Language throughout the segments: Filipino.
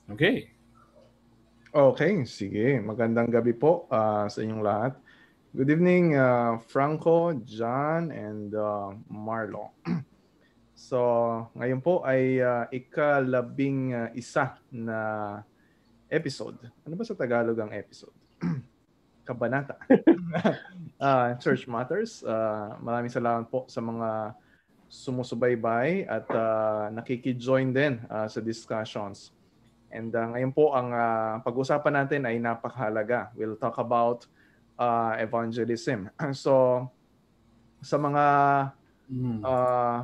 Okay. Okay, sige. Magandang gabi po sa inyong lahat. Good evening, Franco, John, and Marlo. So, ngayon po ay ika-11 na episode. Ano ba sa Tagalog ang episode? Kabanata. Church Matters. Maraming salamat po sa mga sumusubaybay at nakiki-join din sa discussions. And ngayon po ang pag-usapan natin ay napakahalaga. We'll talk about evangelism. So sa mga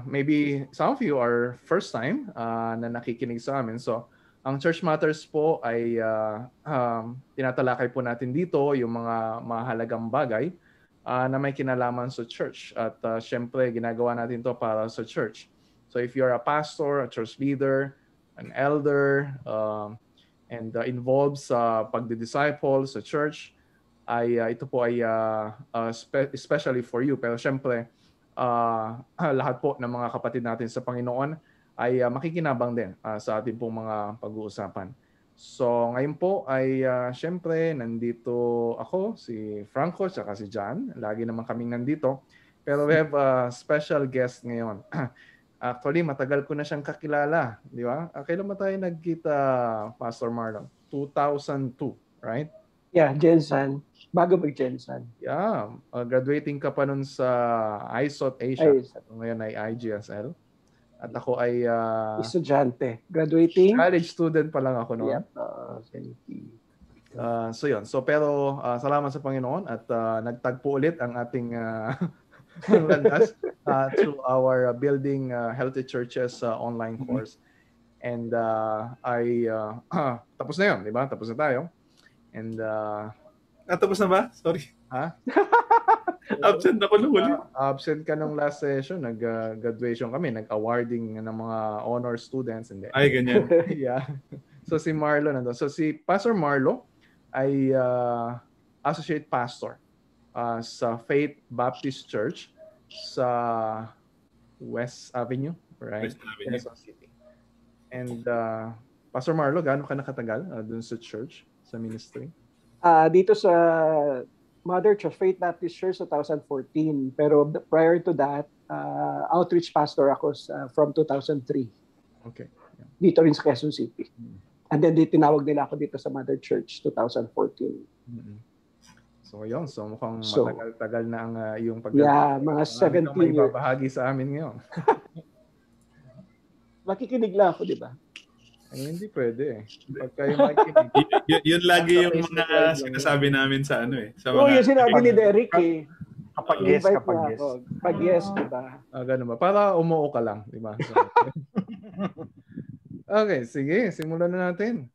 maybe some of you are first time na nakikinig sa amin. So ang Church Matters po ay tinatalakay po natin dito yung mga mahalagang bagay na may kinalaman sa church. At syempre ginagawa natin to para sa church. So if you're a pastor, a church leader, an elder, and involved sa pagdi-disciple sa church, ay ito po ay especially for you. Pero syempre, lahat po ng mga kapatid natin sa Panginoon ay makikinabang din sa ating pong mga pag-uusapan. So ngayon po ay syempre nandito ako, si Franco, at si John. Lagi naman kaming nandito. Pero we have a special guest ngayon. Actually, matagal ko na siyang kakilala, di ba? Kailan ba tayo nagkita, Pastor Marlon? 2002, right? Yeah, Jensen. Bago mag-Jensen. Yeah, graduating ka pa nun sa ISOT Asia. Ngayon ay IGSL. At ako ay estudyante. Graduating? College student pa lang ako noon. Yep. So yun. So pero salamat sa Panginoon at nagtagpo ulit ang ating landas through our Building Healthy Churches online course. And tapos na yun, di ba? Tapos na tayo. And tapos na ba? Sorry. Ha? Absent ako nung huli. Absent ka nung last session. Nag-graduation kami. Nag-awarding ng mga honor students. And then, ay, ganyan. Yeah. So si Marlo nandun. So si Pastor Marlo ay associate pastor sa Faith Baptist Church sa West Avenue, right? West Avenue. Quezon City. And Pastor Marlo, gaano ka nakatagal dun sa church, sa ministry? Dito sa Mother Church, Faith Baptist Church sa 2014. Pero prior to that, outreach pastor ako from 2003. Okay. Yeah. Dito rin sa Quezon City. And then tinawag nila ako dito sa Mother Church 2014. Mm-hmm. So yun, so mukhang matagal-tagal na ang iyong Yeah, mga 17 years. May babahagi sa amin ngayon. Makikinig lang ako, di ba? Ay, hindi pwede eh. Pag kayo makikinig. Yun lagi yung mga sinasabi namin sa ano eh. Sa mga, yung sinabi ni Derick eh. Kapag yes. Kapag yes, di ba? Ganun ba? Para umuo ka lang, di ba? So, okay, sige. Simulan na natin.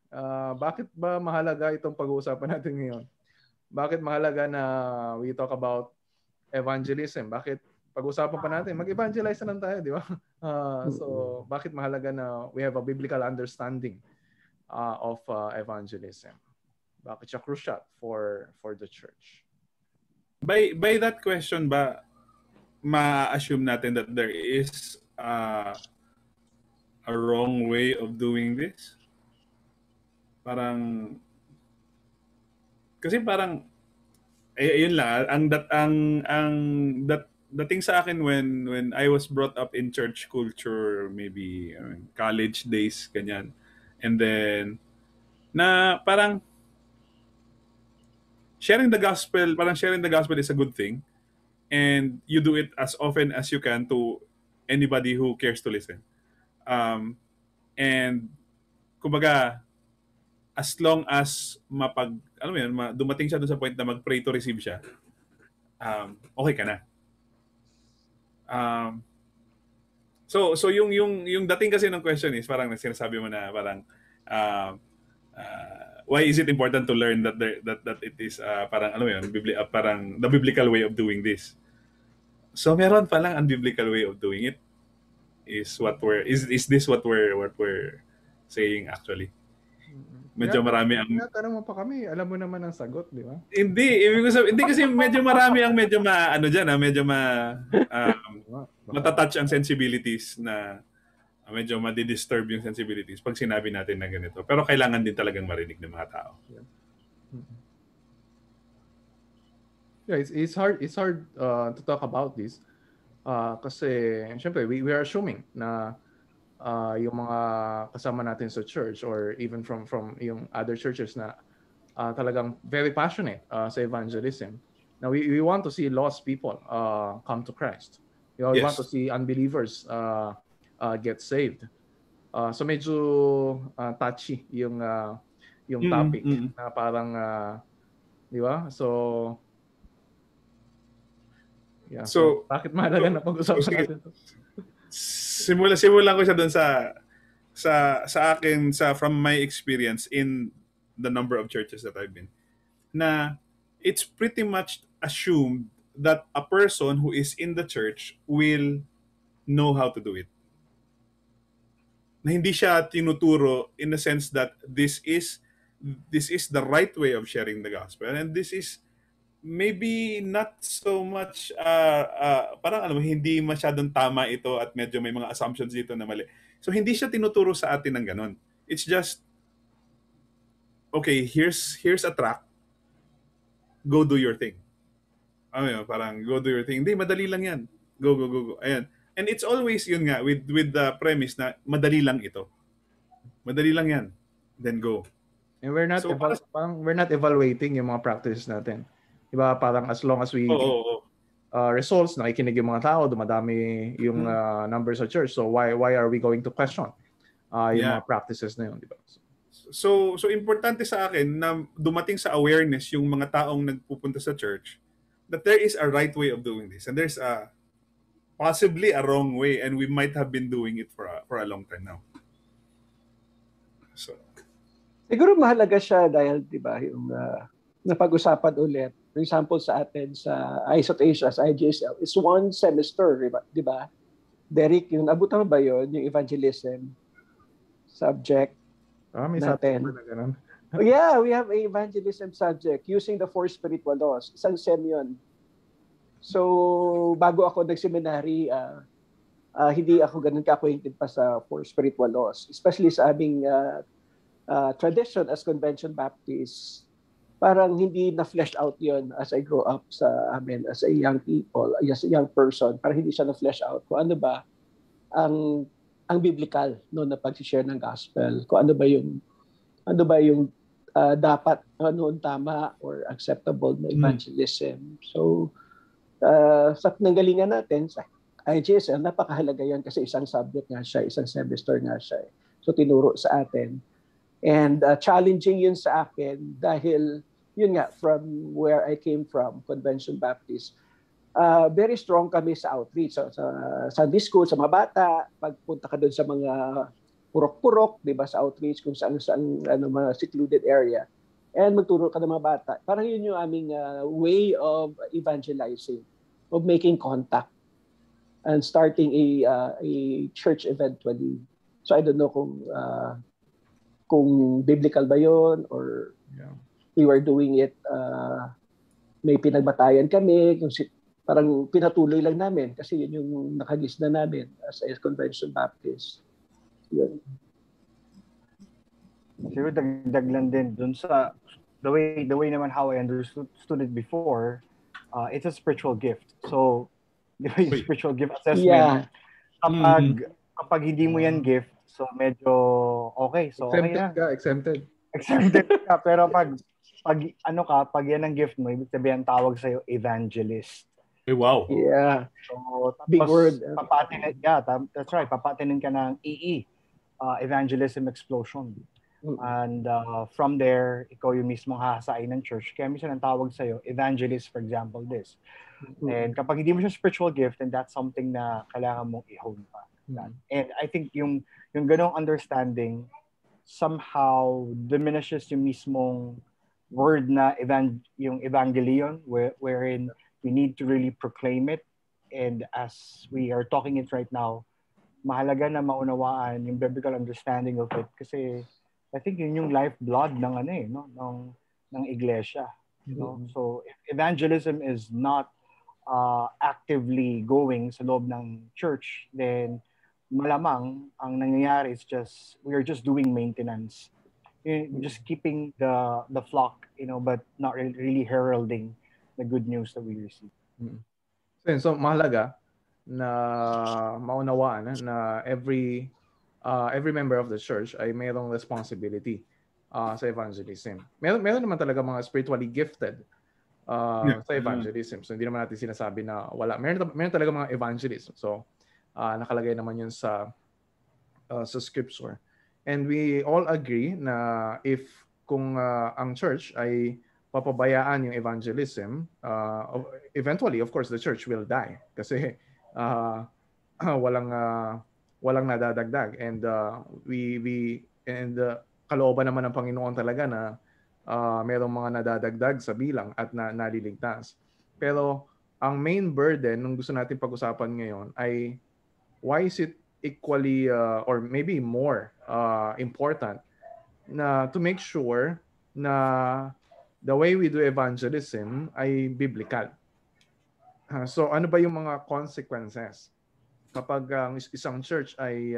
Bakit ba mahalaga itong pag-uusapan natin ngayon? Bakit mahalaga na we talk about evangelism? Bakit pag-usapan pa natin? Mag-evangelize na lang tayo, di ba? So, bakit mahalaga na we have a biblical understanding of evangelism? Bakit siya crucial for the church? By that question ba, ma-assume natin that there is a wrong way of doing this? Kasi parang ayun lang ang dating sa akin when I was brought up in church culture, maybe college days ganyan. And then na parang sharing the gospel is a good thing, and you do it as often as you can to anybody who cares to listen. And kumbaga, as long as dumating siya doon sa point na mag-pray to receive siya, okay ka na. So yung dating kasi ng question is parang sinasabi mo na parang why is it important to learn that it is parang parang the biblical way of doing this. So meron pa lang unbiblical way of doing it. Is this what we're saying actually? Medyo marami ang tanong mo pa kami, alam mo naman ang sagot, di ba? Hindi kasi medyo marami ang medyo medyo matatouch ang sensibilities na medyo madidisturb yung sensibilities pag sinabi natin na ganito. Pero kailangan din talagang marinig ng mga tao. Yeah, it's hard to talk about this kasi syempre we are assuming na yung mga kasama natin sa church or even from yung other churches na talagang very passionate sa evangelism. Now we want to see lost people come to Christ. We want to see unbelievers get saved. So medyo touchy yung topic na parang di ba? So yeah. So bakit mahalaga na pag-usapan natin to? Simulan ko siya doon sa akin from my experience in the number of churches that I've been, na it's pretty much assumed that a person who is in the church will know how to do it. Na hindi siya tinuturo in the sense that this is the right way of sharing the gospel, and this is maybe not so much parang hindi masyadong tama ito at medyo may mga assumptions dito na mali. So hindi siya tinuturo sa atin ng ganon. It's just, okay, here's a track. Go do your thing. Parang go do your thing. Hindi, madali lang yan. Go. Ayan. And it's always yun nga with the premise na madali lang ito. Madali lang yan. Then go. And we're not we're not evaluating yung mga practices natin. Diba? Parang as long as we results, nakikinig yung mga tao, dumadami yung numbers sa church. So why are we going to question yung mga practices na yun, diba? So importante sa akin na dumating sa awareness yung mga taong nagpupunta sa church that there is a right way of doing this and there's possibly a wrong way, and we might have been doing it for a long time now. So siguro mahalaga siya dahil 'di ba yung napag-usapan ulit. For example, sa atin sa ISOT Asia, sa IGSL, is one semester, di ba? Derick, yung abutan mo ba yun, yung evangelism subject natin? Yeah, we have a evangelism subject using the 4 spiritual laws. Isang sem yun. So, bago ako nag-seminary, hindi ako ganun ka-acquainted pa sa 4 spiritual laws. Especially sa aming tradition as Convention Baptist. Parang hindi na-flesh out yon as I grow up sa amin as a young people, as a young person. Parang hindi siya na-flesh out kung ano ba ang biblikal na pag-share ng gospel. Kung ano ba yung dapat noon tama or acceptable na evangelism. So sa nanggalingan natin sa IGSL, napakahalaga yan kasi isang subject nga siya, isang semester nga siya. So tinuro sa atin. And challenging yun sa akin dahil yun nga, from where I came from, Convention Baptist, very strong kami sa outreach. So, sa Sunday school, sa mga bata, pagpunta ka doon sa mga purok-purok, di ba, sa outreach, kung saan mga secluded area, and magturo ka ng mga bata. Parang yun yung aming way of evangelizing, of making contact, and starting a church eventually. So I don't know kung biblical ba yun or we were doing it, may pinagbatayan kami, parang pinatuloy lang namin kasi yun yung nakagis na namin as a Convention Baptist. Yun. Siguro dagdag lang din dun sa the way naman how I understood it before, it's a spiritual gift. So, di ba yung spiritual gift assessment, kapag hindi mo yan gift, so medyo okay. So Exempted ka. Pero pag yan ang gift mo, ibig sabihin tawag sa'yo evangelist. Wow. Yeah. So, tapos, big word. That's right. Papatinin ka ng Evangelism Explosion. And from there, ikaw yung mismong hahasain ng church. Kaya minsan ang tawag sa'yo, evangelist, for example, this. And kapag hindi mo siya spiritual gift, then that's something na kailangan mong i-hone pa. And I think yung ganong understanding somehow diminishes yung mismong word na yung evangelion, wherein we need to really proclaim it. And as we are talking it right now, mahalaga na maunawaan yung biblical understanding of it kasi I think yun yung lifeblood ng iglesia. So if evangelism is not actively going sa loob ng church, then malamang ang nangyayari is we're just doing maintenance. Just keeping the flock, but not really heralding the good news that we receive. So mahalaga na maunawaan na every member of the church ay mayroong responsibility sa evangelism. Meron naman talaga mga spiritually gifted sa evangelism. So hindi naman natin sinasabi na wala. Meron talaga mga evangelism. So nakalagay naman yun sa scripture. And we all agree na kung ang church ay papabayaan yung evangelism, eventually, of course, the church will die. Kasi walang nadadagdag. And kalooban naman ng Panginoon talaga na merong mga nadadagdag sa bilang at naliligtas. Pero ang main burden nung gusto natin pag-usapan ngayon ay why is it equally or maybe more important na to make sure na the way we do evangelism ay biblical. So ano ba yung mga consequences kapag ang isang church ay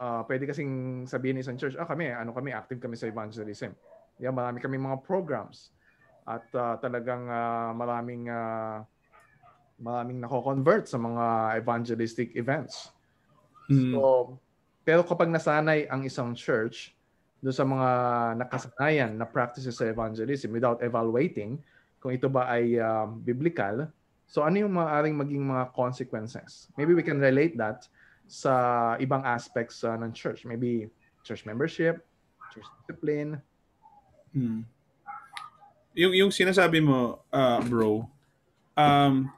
pwede kasing sabihin ng isang church, kami active kami sa evangelism. Yeah, marami kami mga programs at talagang maraming nako-convert sa mga evangelistic events. So, pero kapag nasanay ang isang church doon sa mga nakasanayan na practices sa evangelism without evaluating kung ito ba ay biblical, so ano yung maaaring maging mga consequences? Maybe we can relate that sa ibang aspects ng church. Maybe church membership, church discipline. Yung sinasabi mo, bro,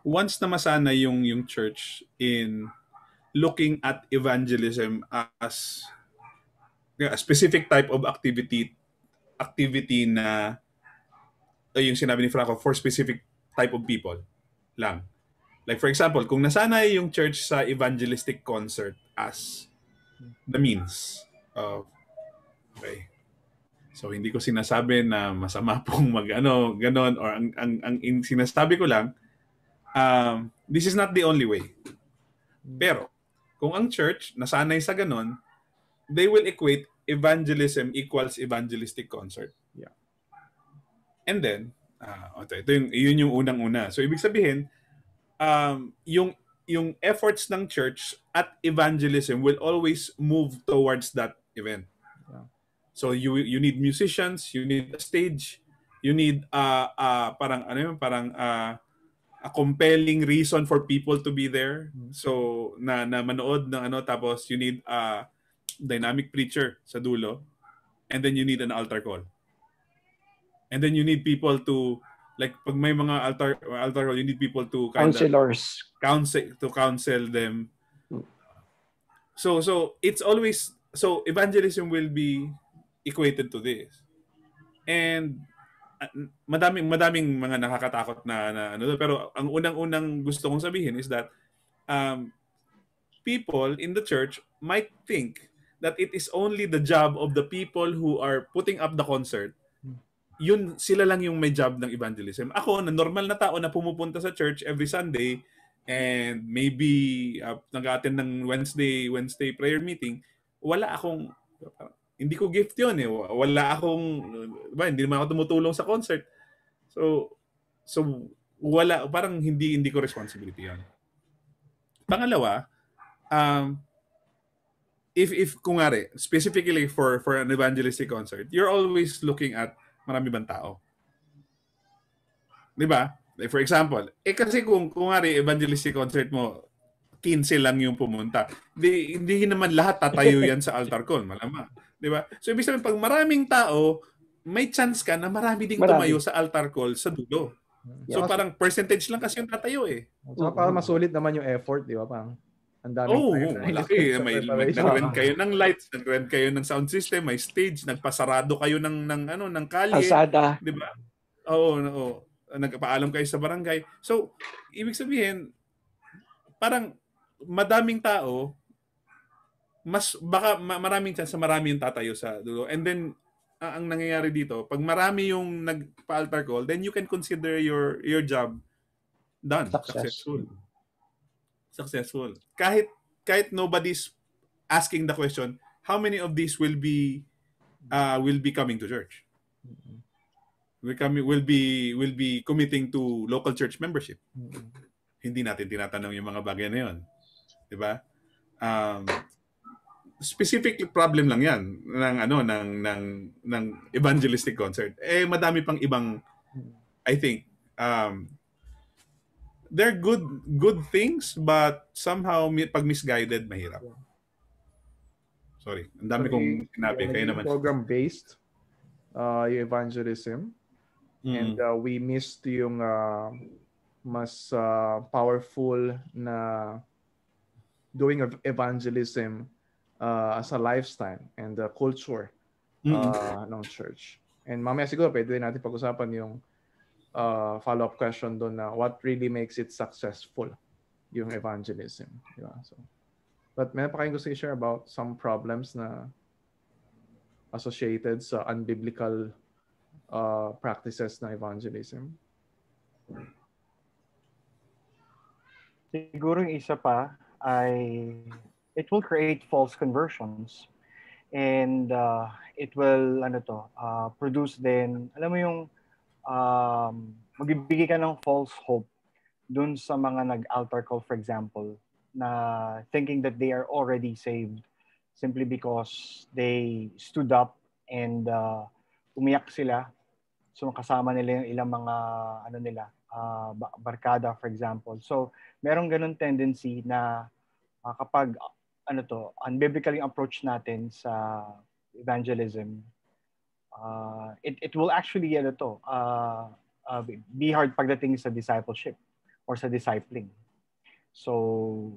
once na masanay yung church in looking at evangelism as a specific type of activity na yung sinabi ni Franco, for specific type of people lang. Like for example, kung nasanay yung church sa evangelistic concert as the means of, okay, so hindi ko sinasabi na masama pong ganon, or ang sinasabi ko lang, this is not the only way. Pero kung ang church nasanay sa ganon, they will equate evangelism equals evangelistic concert. Yeah. And then, yun yung unang-una. So ibig sabihin, yung efforts ng church at evangelism will always move towards that event. Yeah. So you need musicians, you need a stage, you need a compelling reason for people to be there. So na manood ng tapos you need a dynamic preacher sa dulo, and then you need an altar call. And then you need people to, like pag may mga altar call, you need people to counselors to counsel them. So it's always, so evangelism will be equated to this. And madaming mga nakakatakot na pero ang unang gusto kong sabihin is that people in the church might think that it is only the job of the people who are putting up the concert. Yun, sila lang yung may job ng evangelism. Ako, na normal na tao na pumupunta sa church every Sunday and maybe nag-attend ng Wednesday prayer meeting, hindi ko gift yun eh. Wala akong, hindi naman ako tumutulong sa concert. So wala, parang hindi ko responsibility yan. Pangalawa, if kungari, specifically for an evangelistic concert, you're always looking at marami bang tao. Diba? Like for example, kasi kung kungari evangelistic concert mo, 15 lang yung pumunta. Hindi naman lahat tatayo yan sa altar call, malamang. Diba? So ibig sabihin, pag maraming tao, may chance ka na marami ding tumayo sa altar call sa dulo. So parang percentage lang kasi yung tatayo eh. So para masulit naman yung effort, di ba? Parang ang daming malaki. Nag-rent kayo ng lights, nag-rent kayo ng sound system, may stage, nagpasarado kayo ng kalye. Kalsada. Di ba? Oo. Nagpaalam kayo sa barangay. So, ibig sabihin, parang madaming tao, baka maraming chance sa marami yung tatayo sa dulo. And then, ang nangyayari dito, pag marami yung nagpa-altar call, then you can consider your job done. Successful. Kahit kahit nobody's asking the question, how many of these will be coming to church? Will be committing to local church membership. Hindi natin tinatanong yung mga bagay na yun. 'Di ba? Specific problem lang 'yan ng evangelistic concert. Madami pang ibang, I think, they're good things, but somehow pag misguided, mahirap. Sorry, ang dami kong sinabi. Kaya naman. Program-based yung evangelism. And we missed yung mas powerful na doing evangelism as a lifestyle and the culture ng church. And mamaya siguro pwede natin pag-usapan yung follow-up question doon na what really makes it successful yung evangelism. Diba? So, but meron pa kayong gusto i-share about some problems na associated sa unbiblical practices na evangelism? Siguro yung isa pa ay it will create false conversions, and it will produce din, alam mo yung magbibigay ka ng false hope dun sa mga nag-altar call, for example, na thinking that they are already saved simply because they stood up and umiyak sila. So kasama nila yung ilang mga barkada, for example. So merong ganun tendency na kapag unbiblical yung approach natin sa evangelism, it will actually be hard pagdating sa discipleship or sa discipling. So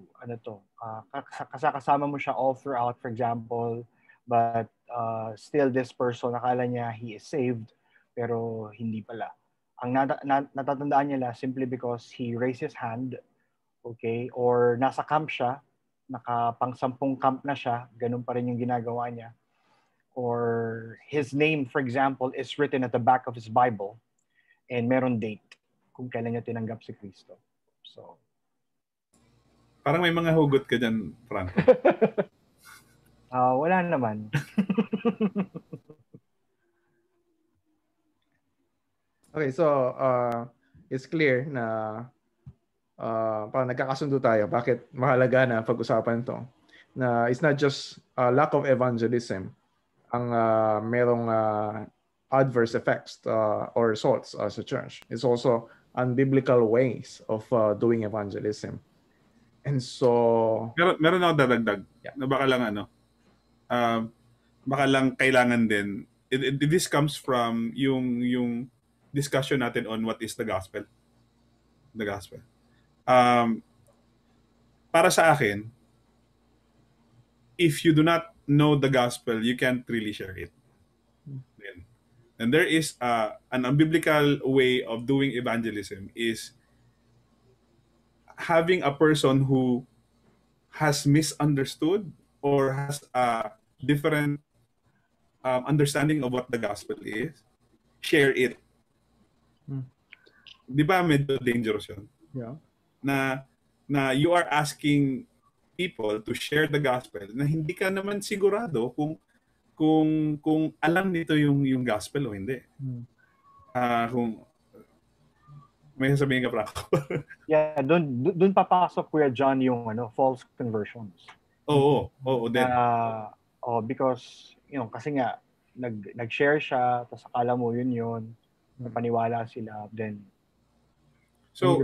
kasama mo siya all throughout, for example, but still this person akala niya he is saved pero hindi pala. Ang natatandaan niya lang simply because he raised his hand, okay, or nasa camp siya, nakapang-10 camp na siya, ganun pa rin yung ginagawa niya. Or his name, for example, is written at the back of his Bible and meron date kung kailan niya tinanggap si Kristo. So, parang may mga hugot ka dyan, Franco. Wala naman. Okay, so it's clear na parang nagkakasundo tayo bakit mahalaga na pag-usapan to. Na it's not just lack of evangelism ang merong adverse effects or results sa church. It's also unbiblical ways of doing evangelism. And so meron ako dadagdag na baka lang kailangan din. This comes from yung discussion natin on what is the gospel. The gospel. Para sa akin, if you do not know the gospel, you can't really share it. And there is an unbiblical way of doing evangelism is having a person who has misunderstood or has a different understanding of what the gospel is, share it. Di ba medyo dangerous yun? yeah. Na you are asking people to share the gospel na hindi ka naman sigurado kung alam nito yung gospel o hindi. Kung may sasabihin ka, Franco. Yeah, doon papasok Kuya John yung false conversions. Oo, then. Because kasi nga nag-share siya, tapos akala mo yun, napaniwala sila, then So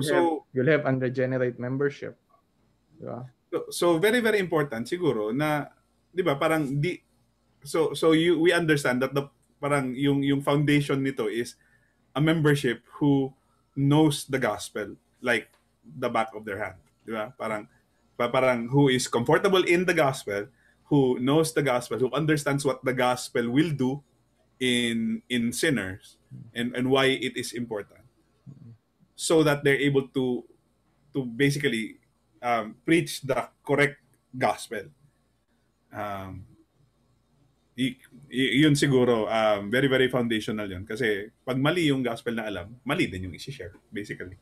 you'll have unregenerate membership. Diba? So very very important siguro na 'di ba parang we understand that parang yung foundation nito is a membership who knows the gospel like the back of their hand, 'di ba? Parang who is comfortable in the gospel, who knows the gospel, who understands what the gospel will do in sinners and why it is important. So that they're able to basically preach the correct gospel. Yun siguro, very, very foundational yun. Kasi pag mali yung gospel na alam, mali din yung isi-share, basically.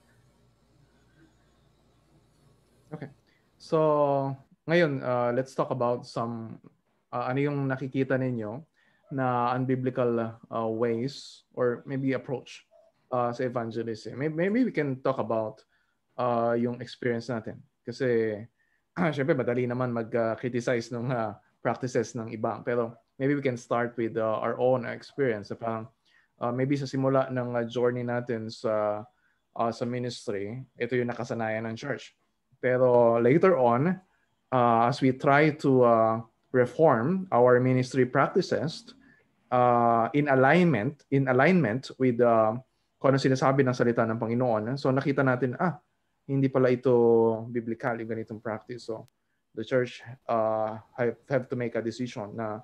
Okay. So, Ngayon, let's talk about some ano yung nakikita ninyo na unbiblical ways or maybe approach sa evangelism. Maybe we can talk about yung experience natin. Kasi syempre madali naman mag-criticize ng practices ng iba. Pero maybe we can start with our own experience. Parang maybe sa simula ng journey natin sa ministry, ito yung nakasanayan ng church. Pero later on, as we try to reform our ministry practices in alignment with kung ano sinasabi ng salita ng Panginoon. So nakita natin, hindi pala ito biblical yung ganitong practice. So the church have to make a decision na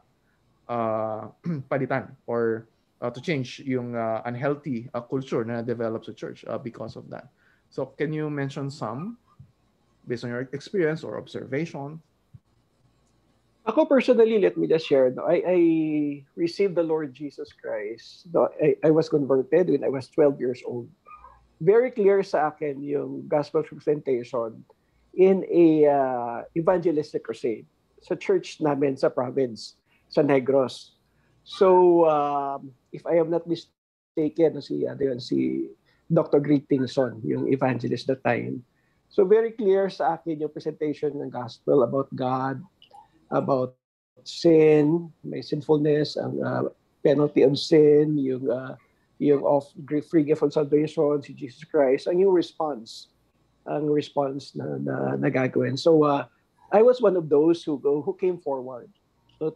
palitan or to change yung unhealthy culture na develop sa church because of that. So can you mention some based on your experience or observation? Ako personally, let me just share. No, I received the Lord Jesus Christ. No, I was converted when I was 12 years old. Very clear sa akin yung gospel presentation in a evangelistic crusade sa church namin sa province, sa Negros. So, if I am not mistaken, si Dr. Greetingson, yung evangelist that time. So, very clear sa akin yung presentation ng gospel about God, about sin, may sinfulness, ang penalty of sin, yung of free gift of salvation, si Jesus Christ, ang response na nagagawin. So I was one of those who came forward to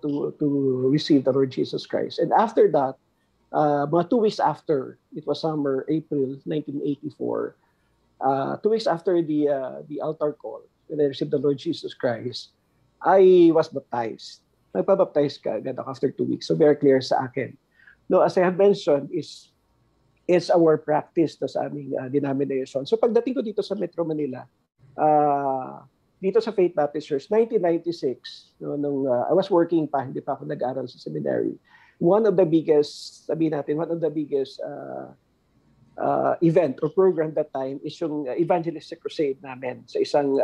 receive the Lord Jesus Christ. And after that, mga 2 weeks after, it was summer, April 1984, 2 weeks after the altar call, when I received the Lord Jesus Christ, I was baptized. Nagpabaptize ka agad after 2 weeks. So very clear sa akin. No, as I have mentioned, it's our practice to sa aming denomination. So pagdating ko dito sa Metro Manila, dito sa Faith Baptist Church, 1996, nung I was working pa, hindi pa ako nag-aral sa seminary. One of the biggest event or program that time is yung evangelistic crusade namin sa isang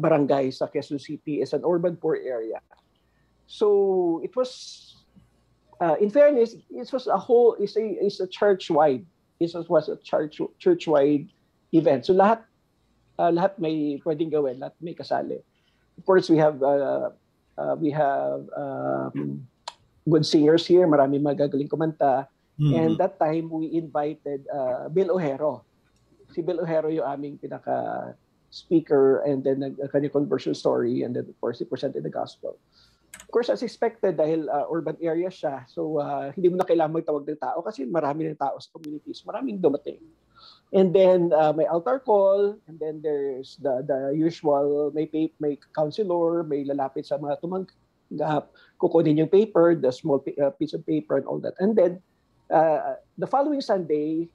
barangay sa Quezon City. It's an urban poor area. So it was, in fairness, it was it's a church-wide. It was a church-wide event. So lahat may pwedeng gawin, lahat may kasali. Of course, we have good singers here, marami magagaling kumanta. Mm-hmm. And that time we invited Bill Ojero. Si Bill Ojero yung aming pinaka speaker, and then a conversion story, and then of course he presented the gospel. Of course, as expected, dahil urban area siya, so hindi mo na kailangan magtawag ng tao kasi marami ng tao sa communities, maraming dumating. And then may altar call, and then there's the usual, may counselor, may lalapit sa mga tumanggap, kukunin yung paper, the small piece of paper and all that. And then the following Sunday,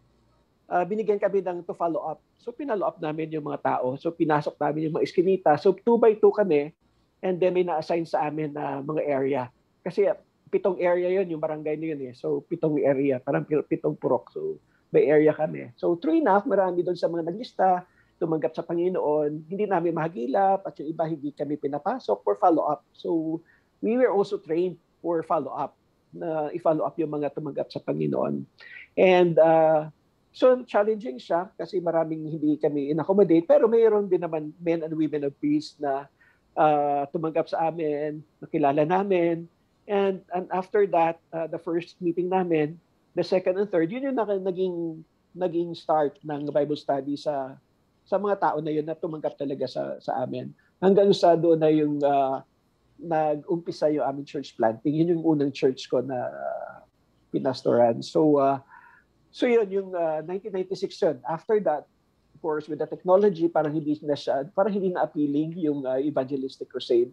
binigyan kami to follow up. So pinalo up namin yung mga tao. So pinasok namin yung mga iskinita. So 2 by 2 kami, and then may na-assign sa amin na mga area. Kasi 7 area yun, yung barangay na yun eh. So 7 area, parang 7 purok. So may area kami. So true enough, marami doon sa mga naglista, tumanggap sa Panginoon. Hindi namin mahagilap at yung iba hindi kami pinapasok for follow up. So we were also trained for follow up, na i-follow up yung mga tumanggap sa Panginoon. And so challenging siya kasi maraming hindi kami in-accommodate, pero mayroon din naman men and women of peace na tumanggap sa amin, nakilala namin. And after that, the first meeting namin, the second and third, yun yung naging start ng Bible study sa mga tao na yun na tumanggap talaga sa amin. Hanggang sa doon na yung nag-umpisa yung aming church planting. Yun yung unang church ko na pinastoran. So yun, yung 1996 yun. After that, of course, with the technology, parang hindi na appealing yung evangelistic crusade.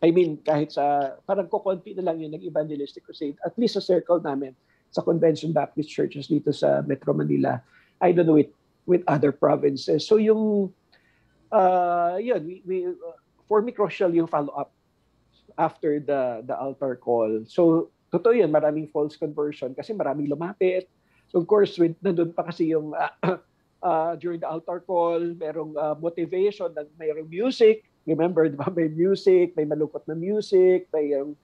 I mean, kahit parang kukunti na lang yung nag-evangelistic crusade, at least sa circle namin, sa Convention Baptist churches dito sa Metro Manila. I don't know with other provinces. So yung, yun, for me, crucial yung follow-up after the altar call. So, totoo yun, maraming false conversion kasi maraming lumapit. So of course, nandun pa kasi yung during the altar call, merong motivation, mayroong music. Remember, di ba? May music, may malungkot na music, merong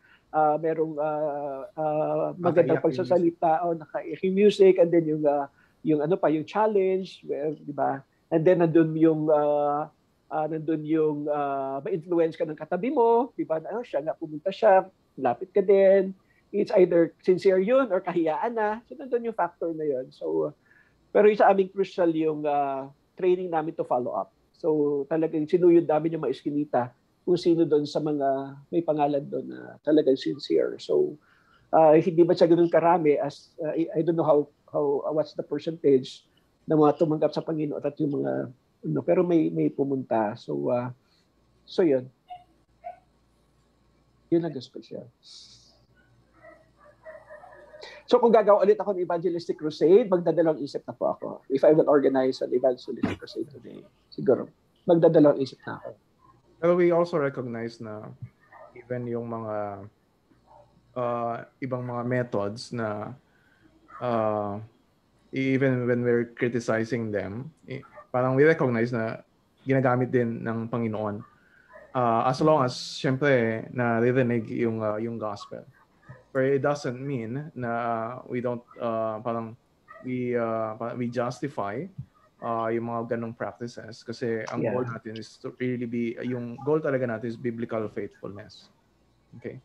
magandang pagsasalita o nakaiyak music, and then yung ano pa, yung challenge, di ba? And then nandun yung ma-influence ka ng katabi mo, di ba? Siya nga, pumunta siya, lapit ka din. It's either sincere yun or kahiyaan na. So nandun yung factor na yun. So, pero yung sa aming crucial yung training namin to follow up. So talagang sinuyod namin yung mga iskinita kung sino doon sa mga may pangalan doon na talagang sincere. So hindi ba siya ganoon karami as I don't know how what's the percentage ng mga tumanggap sa Panginoon at yung mga pero may pumunta. So yun. Yun ang special. So kung gagawa ulit ako ng evangelistic crusade, magdadalawang isip na po ako. If I will organize an evangelistic crusade today, siguro, magdadalawang isip na ako. Pero we also recognize na even yung mga ibang mga methods na even when we're criticizing them, parang we recognize na ginagamit din ng Panginoon. As long as, syempre, naririnig yung gospel. But it doesn't mean na we don't parang we justify yung mga ganong practices kasi ang goal natin is to really be yung goal talaga natin is biblical faithfulness. Okay.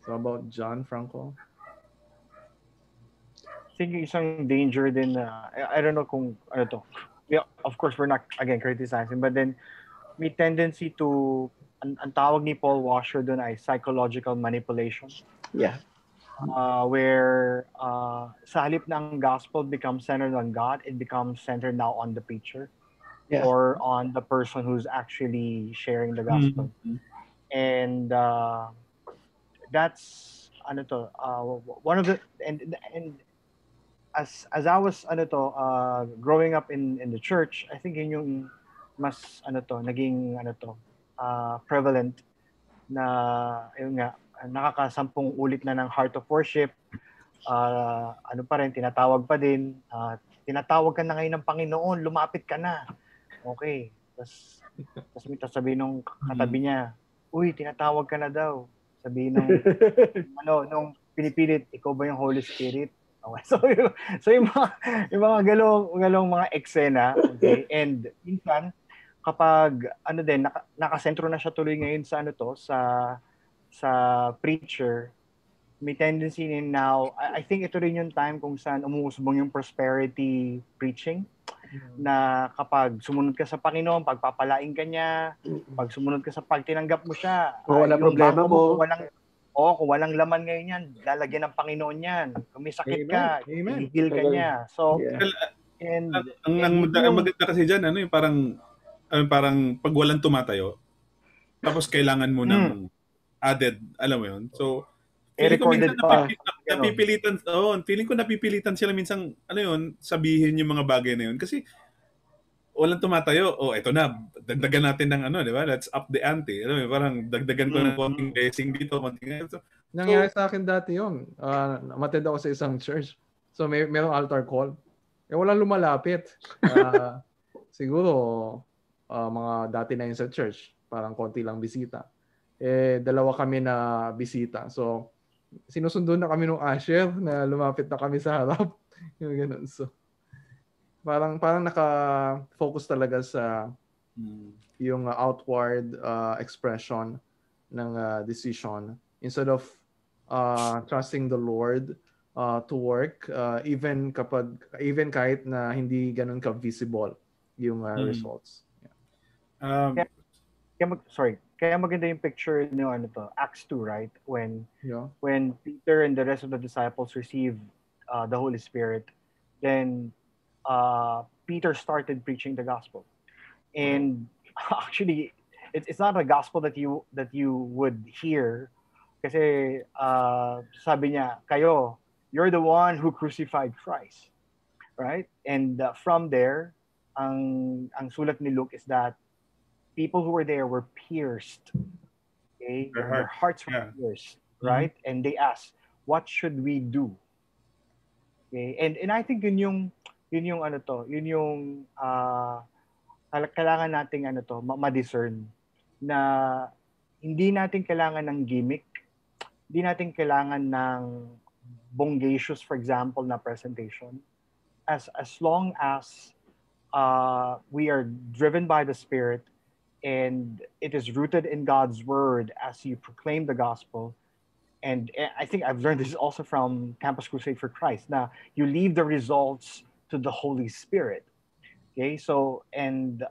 So about John Franco? I think isang danger din na I don't know kung ano to. Yeah, of course we're not again criticizing, but then may tendency to ang tawag ni Paul Washer doon ay psychological manipulation. Yeah. Where sa halip na ang gospel becomes centered on God, it becomes centered now on the preacher or on the person who's actually sharing the gospel. And that's one of the and as I was growing up in the church, I think yun yung mas naging prevalent na yun nga nakakasampung ulit na ng Heart of Worship, pa rin, tinatawag pa din, tinatawag ka na ngayon ng Panginoon, lumapit ka na. Okay. Tapos may sabihin nung katabi niya, uy, tinatawag ka na daw. Sabihin nung, nung pinipilit, ikaw ba yung Holy Spirit? Okay. So yung mga galong mga eksena, okay? And minsan, kapag nakasentro na siya tuloy ngayon sa preacher, may tendency now, I think ito rin yung time kung saan umuusbong yung prosperity preaching, na kapag sumunod ka sa Panginoon, pagpapalain ka niya, pag sumunod ka sa pagtinanggap mo siya, wala problema mo. Kung walang laman ngayon yan, lalagyan ng Panginoon yan. Kung may sakit ka, i-heal ka niya. So, ang maganda kasi dyan, yung parang pag walang tumatayo, tapos kailangan mo ng added, alam mo yun. So, feeling ko minsan napipilitan sila minsan, sabihin yung mga bagay na yun. Kasi, walang tumatayo. Eto na, dagdagan natin ng di ba? Let's up the ante. Parang dagdagan ko ng konting blessing dito, konting so, nangyari sa akin dati yun. Namatid ako sa isang church. So, merong altar call. Walang lumalapit. Siguro, mga dati na yun sa church. Parang konti lang bisita. Dalawa kami na bisita. So, sinusundo na kami ng usher na lumapit na kami sa harap. Yung ganun. So, parang naka-focus talaga sa yung outward expression ng decision instead of trusting the Lord to work even kahit na hindi ganun ka-visible yung results. Kaya maganda yung picture Acts 2, right? When Peter and the rest of the disciples receive the Holy Spirit, then Peter started preaching the gospel. And actually, it's not a gospel that you would hear, kasi sabi niya, you're the one who crucified Christ, right? And from there, ang sulat ni Luke is that people who were there were pierced. Okay? Their hearts were pierced, right? And they asked, what should we do? Okay? And I think yun yung Yun yung yun yung kailangan nating ma-discern na hindi natin kailangan ng gimmick, hindi natin kailangan ng bongacious, for example, na presentation. As long as we are driven by the Spirit and it is rooted in God's word as you proclaim the gospel. And I think I've learned this also from Campus Crusade for Christ. Now, you leave the results to the Holy Spirit. Okay, so, and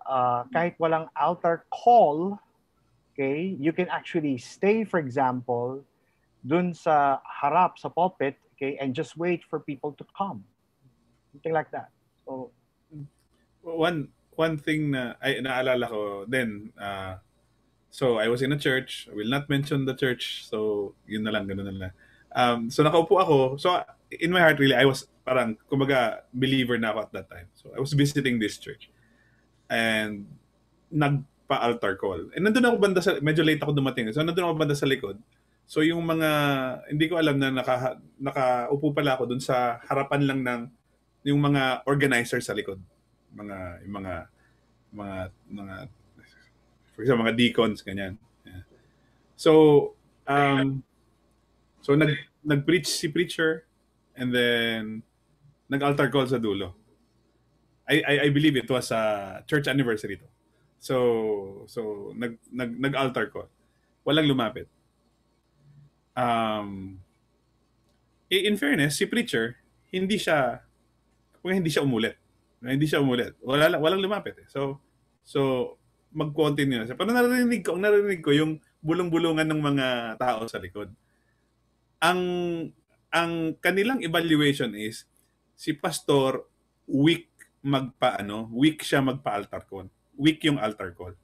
kahit walang altar call, okay, you can actually stay, for example, dun sa harap, sa pulpit, okay, and just wait for people to come. Something like that. So, one thing na ay naalala ko then so I was in a church. I will not mention the church. So yun na lang, ganun na lang. So nakaupo ako. So in my heart really I was parang kumbaga believer na ako at that time. So I was visiting this church. And nagpa-altar call. And nandun ako banda sa medyo late ako dumating. So nandun ako banda sa likod. So yung mga hindi ko alam na nakaupo pala ako dun sa harapan lang ng yung mga organizers sa likod. Yung mga for example, mga deacons, ganyan. Yeah. So, nag-preach si preacher and then nag-altar call sa dulo. I believe it was a church anniversary to. So nag-altar call. Walang lumapit. In fairness, si preacher, hindi siya umulit. Hindi siya umulit. Walang lumapit eh. So mag-continue na siya. Pero narinig ko yung bulong-bulungan ng mga tao sa likod. Ang kanilang evaluation is si pastor weak siya magpa-altar call. Weak yung altar call.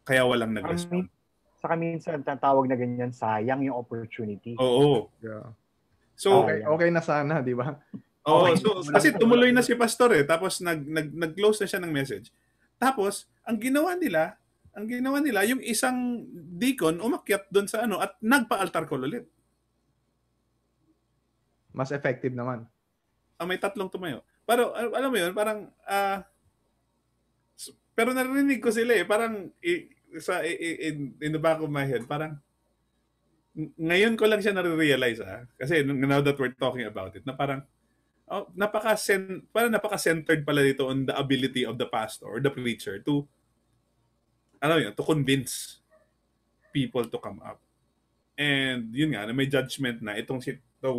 Kaya walang nag-respond. Saka minsan tatawag na ganyan, sayang yung opportunity. Oo. Yeah. So okay na sana, di ba? Oo, so kasi tumuloy na si pastor eh, tapos nag-close na siya ng message. Tapos, ang ginawa nila, yung isang deacon umakyat doon sa at nagpa-altar call ulit. Mas effective naman. May 3 tumayo. Pero alam mo 'yun, parang pero narinig ko sila eh, parang in the back of my head, parang ngayon ko lang siya na-realize kasi now that we're talking about it, na parang napaka-centered pala dito on the ability of the pastor or the preacher to convince people to come up. And yun nga, na may judgment na itong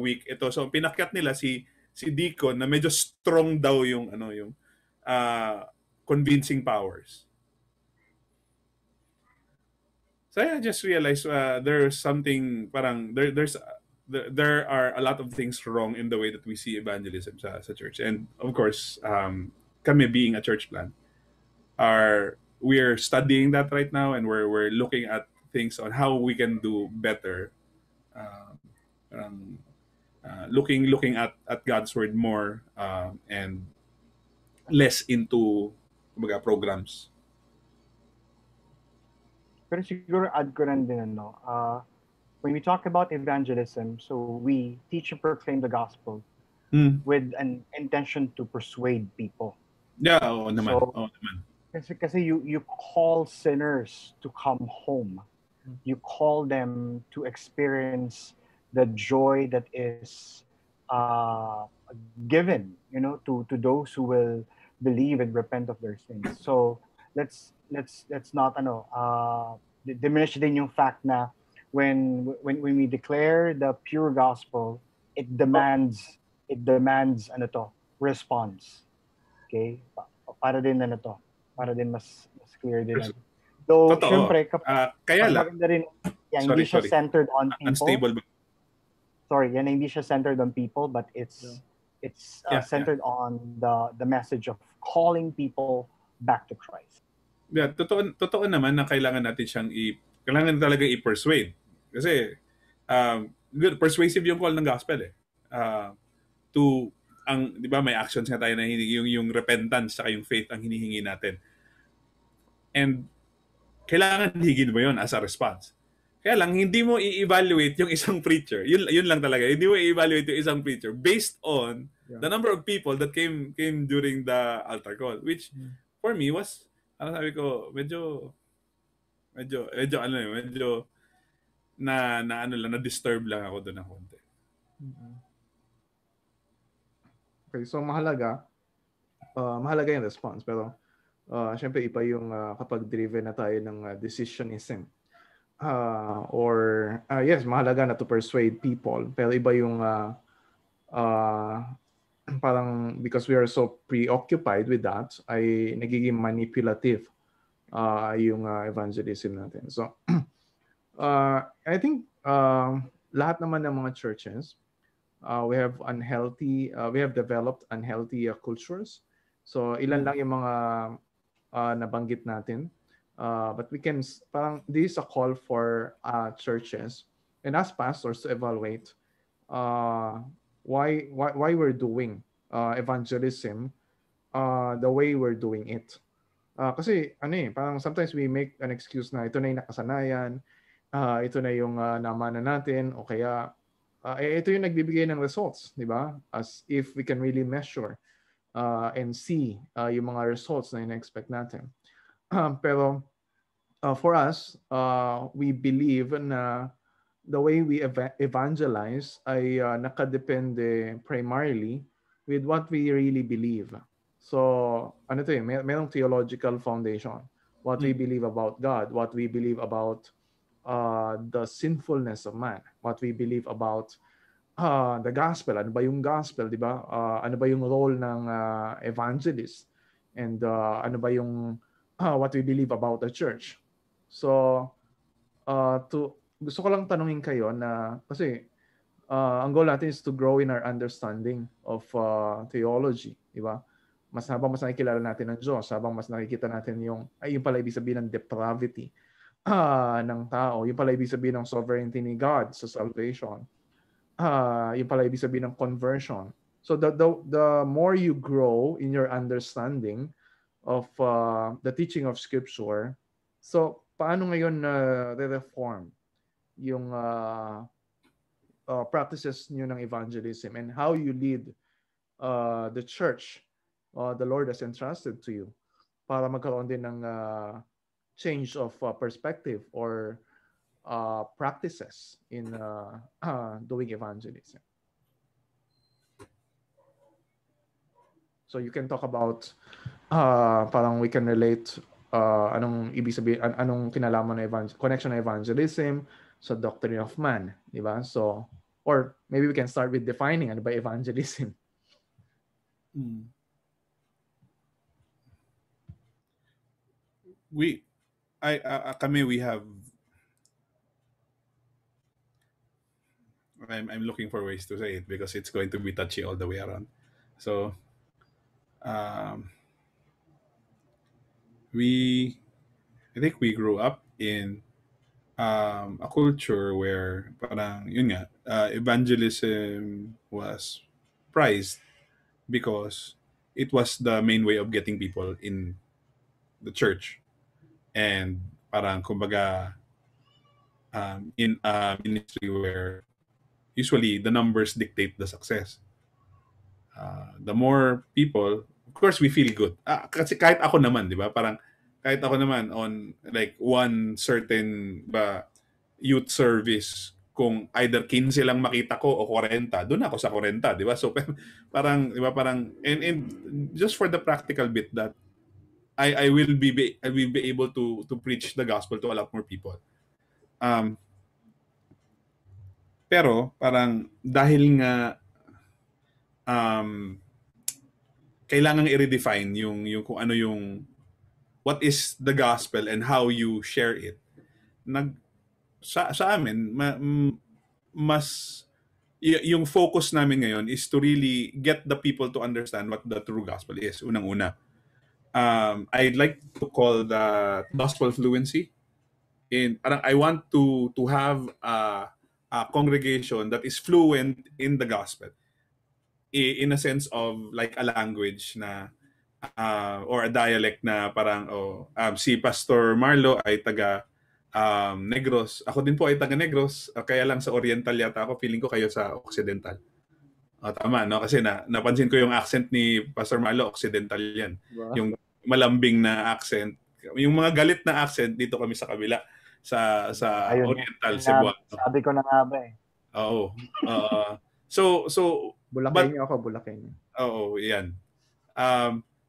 week ito. So pinakyat nila si deacon na medyo strong daw yung convincing powers. So I just realized there's something parang there are a lot of things wrong in the way that we see evangelism sa church. And of course, kami being a church plant, we're studying that right now, and we're looking at things on how we can do better. Looking at God's word more and less into programs. Pero siguro add ko rin din when we talk about evangelism, so we teach and proclaim the gospel with an intention to persuade people. Yeah, oo naman. Kasi you call sinners to come home. You call them to experience the joy that is given, to those who will believe and repent of their sins. So let's not diminish din yung fact na when we declare the pure gospel, it demands response. Okay? Para din mas clear din. So, syempre, kaya lang rin, hindi siya centered on people. Unstable. Sorry, hindi siya centered on people, but it's centered on the message of calling people back to Christ. Yeah, totoo naman na kailangan natin siyang kailangan talaga i-persuade. Kasi persuasive yung call ng gospel eh. Di ba may actions nga tayo na yung repentance saka yung faith ang hinihingi natin. And kailangan higin mo yun as a response. Kaya lang hindi mo i-evaluate yung isang preacher. Yun lang talaga. Hindi mo i-evaluate yung isang preacher based on Yeah. The number of people that came during the altar call, which for me was, sabi ko, medyo na-disturb lang ako doon ng konti. Okay, so mahalaga yung response, pero syempre iba yung kapag driven na tayo ng decisionism. Yes, mahalaga na to persuade people, pero iba yung parang because we are so preoccupied with that, ay nagiging manipulative yung evangelism natin. So, I think lahat naman ng mga churches, we have developed unhealthy cultures. So, ilan lang yung mga nabanggit natin. But we can, parang this is a call for churches and as pastors to evaluate why we're doing evangelism the way we're doing it. Kasi parang sometimes we make an excuse na ito na yung nakasanayan, ito na yung namana natin, o kaya ito yung nagbibigay ng results, di ba? As if we can really measure and see yung mga results na ina-expect natin. Pero for us, we believe na the way we evangelize ay nakadepende primarily with what we really believe. So, merong theological foundation. What we believe about God, what we believe about the sinfulness of man, what we believe about the gospel. Ano ba yung gospel, di ba? Ano ba yung role ng evangelist? And ano ba yung what we believe about the church? So, gusto ko lang tanungin kayo na, kasi ang goal natin is to grow in our understanding of theology, di ba? Habang mas nakikilala natin ng Diyos, habang mas nakikita natin yung pala ibig sabihin ng depravity ng tao, yung pala ibig sabihin ng sovereignty ni God sa salvation, yung pala ibig sabihin ng conversion. So the more you grow in your understanding of the teaching of Scripture, so paano ngayon re-reform yung practices nyo ng evangelism and how you lead the church the Lord has entrusted to you para magkaroon din ng change of perspective or practices in doing evangelism. So you can talk about parang we can relate anong ibig sabihin, anong kinalaman ng connection ng evangelism sa doctrine of man, di ba? So, or maybe we can start with defining ano ba evangelism. I'm looking for ways to say it because it's going to be touchy all the way around. So, I think we grew up in a culture where parang yun nga, evangelism was prized because it was the main way of getting people in the church. And parang kumbaga in a ministry where usually the numbers dictate the success. The more people, of course we feel good. Kasi kahit ako naman, di ba? Parang kahit ako naman on like one certain youth service, kung either 15 lang makita ko o 40, doon ako sa 40, di ba? So parang di ba parang and just for the practical bit that I will be able to preach the gospel to a lot more people. Pero parang dahil nga kailangang i-redefine yung kung ano yung what is the gospel and how you share it. Sa amin mas yung focus namin ngayon is to really get the people to understand what the true gospel is. Unang-una, I'd like to call the gospel fluency. Parang I want to have a congregation that is fluent in the gospel, in a sense of like a language na or a dialect na parang si Pastor Marlo ay taga Negros, ako din po ay taga Negros, kaya lang sa Oriental yata ako, feeling ko kayo sa Occidental. Tama, no? Kasi napansin ko yung accent ni Pastor Marlo, Occidental yan. Diba? Yung malambing na accent. Yung mga galit na accent, dito kami sa kabila. Sa Ayun, Oriental, yun Cebuano. sabi ko na nga ba eh. Oo. Bulakenyo ako, Bulakenyo. Oo, yan.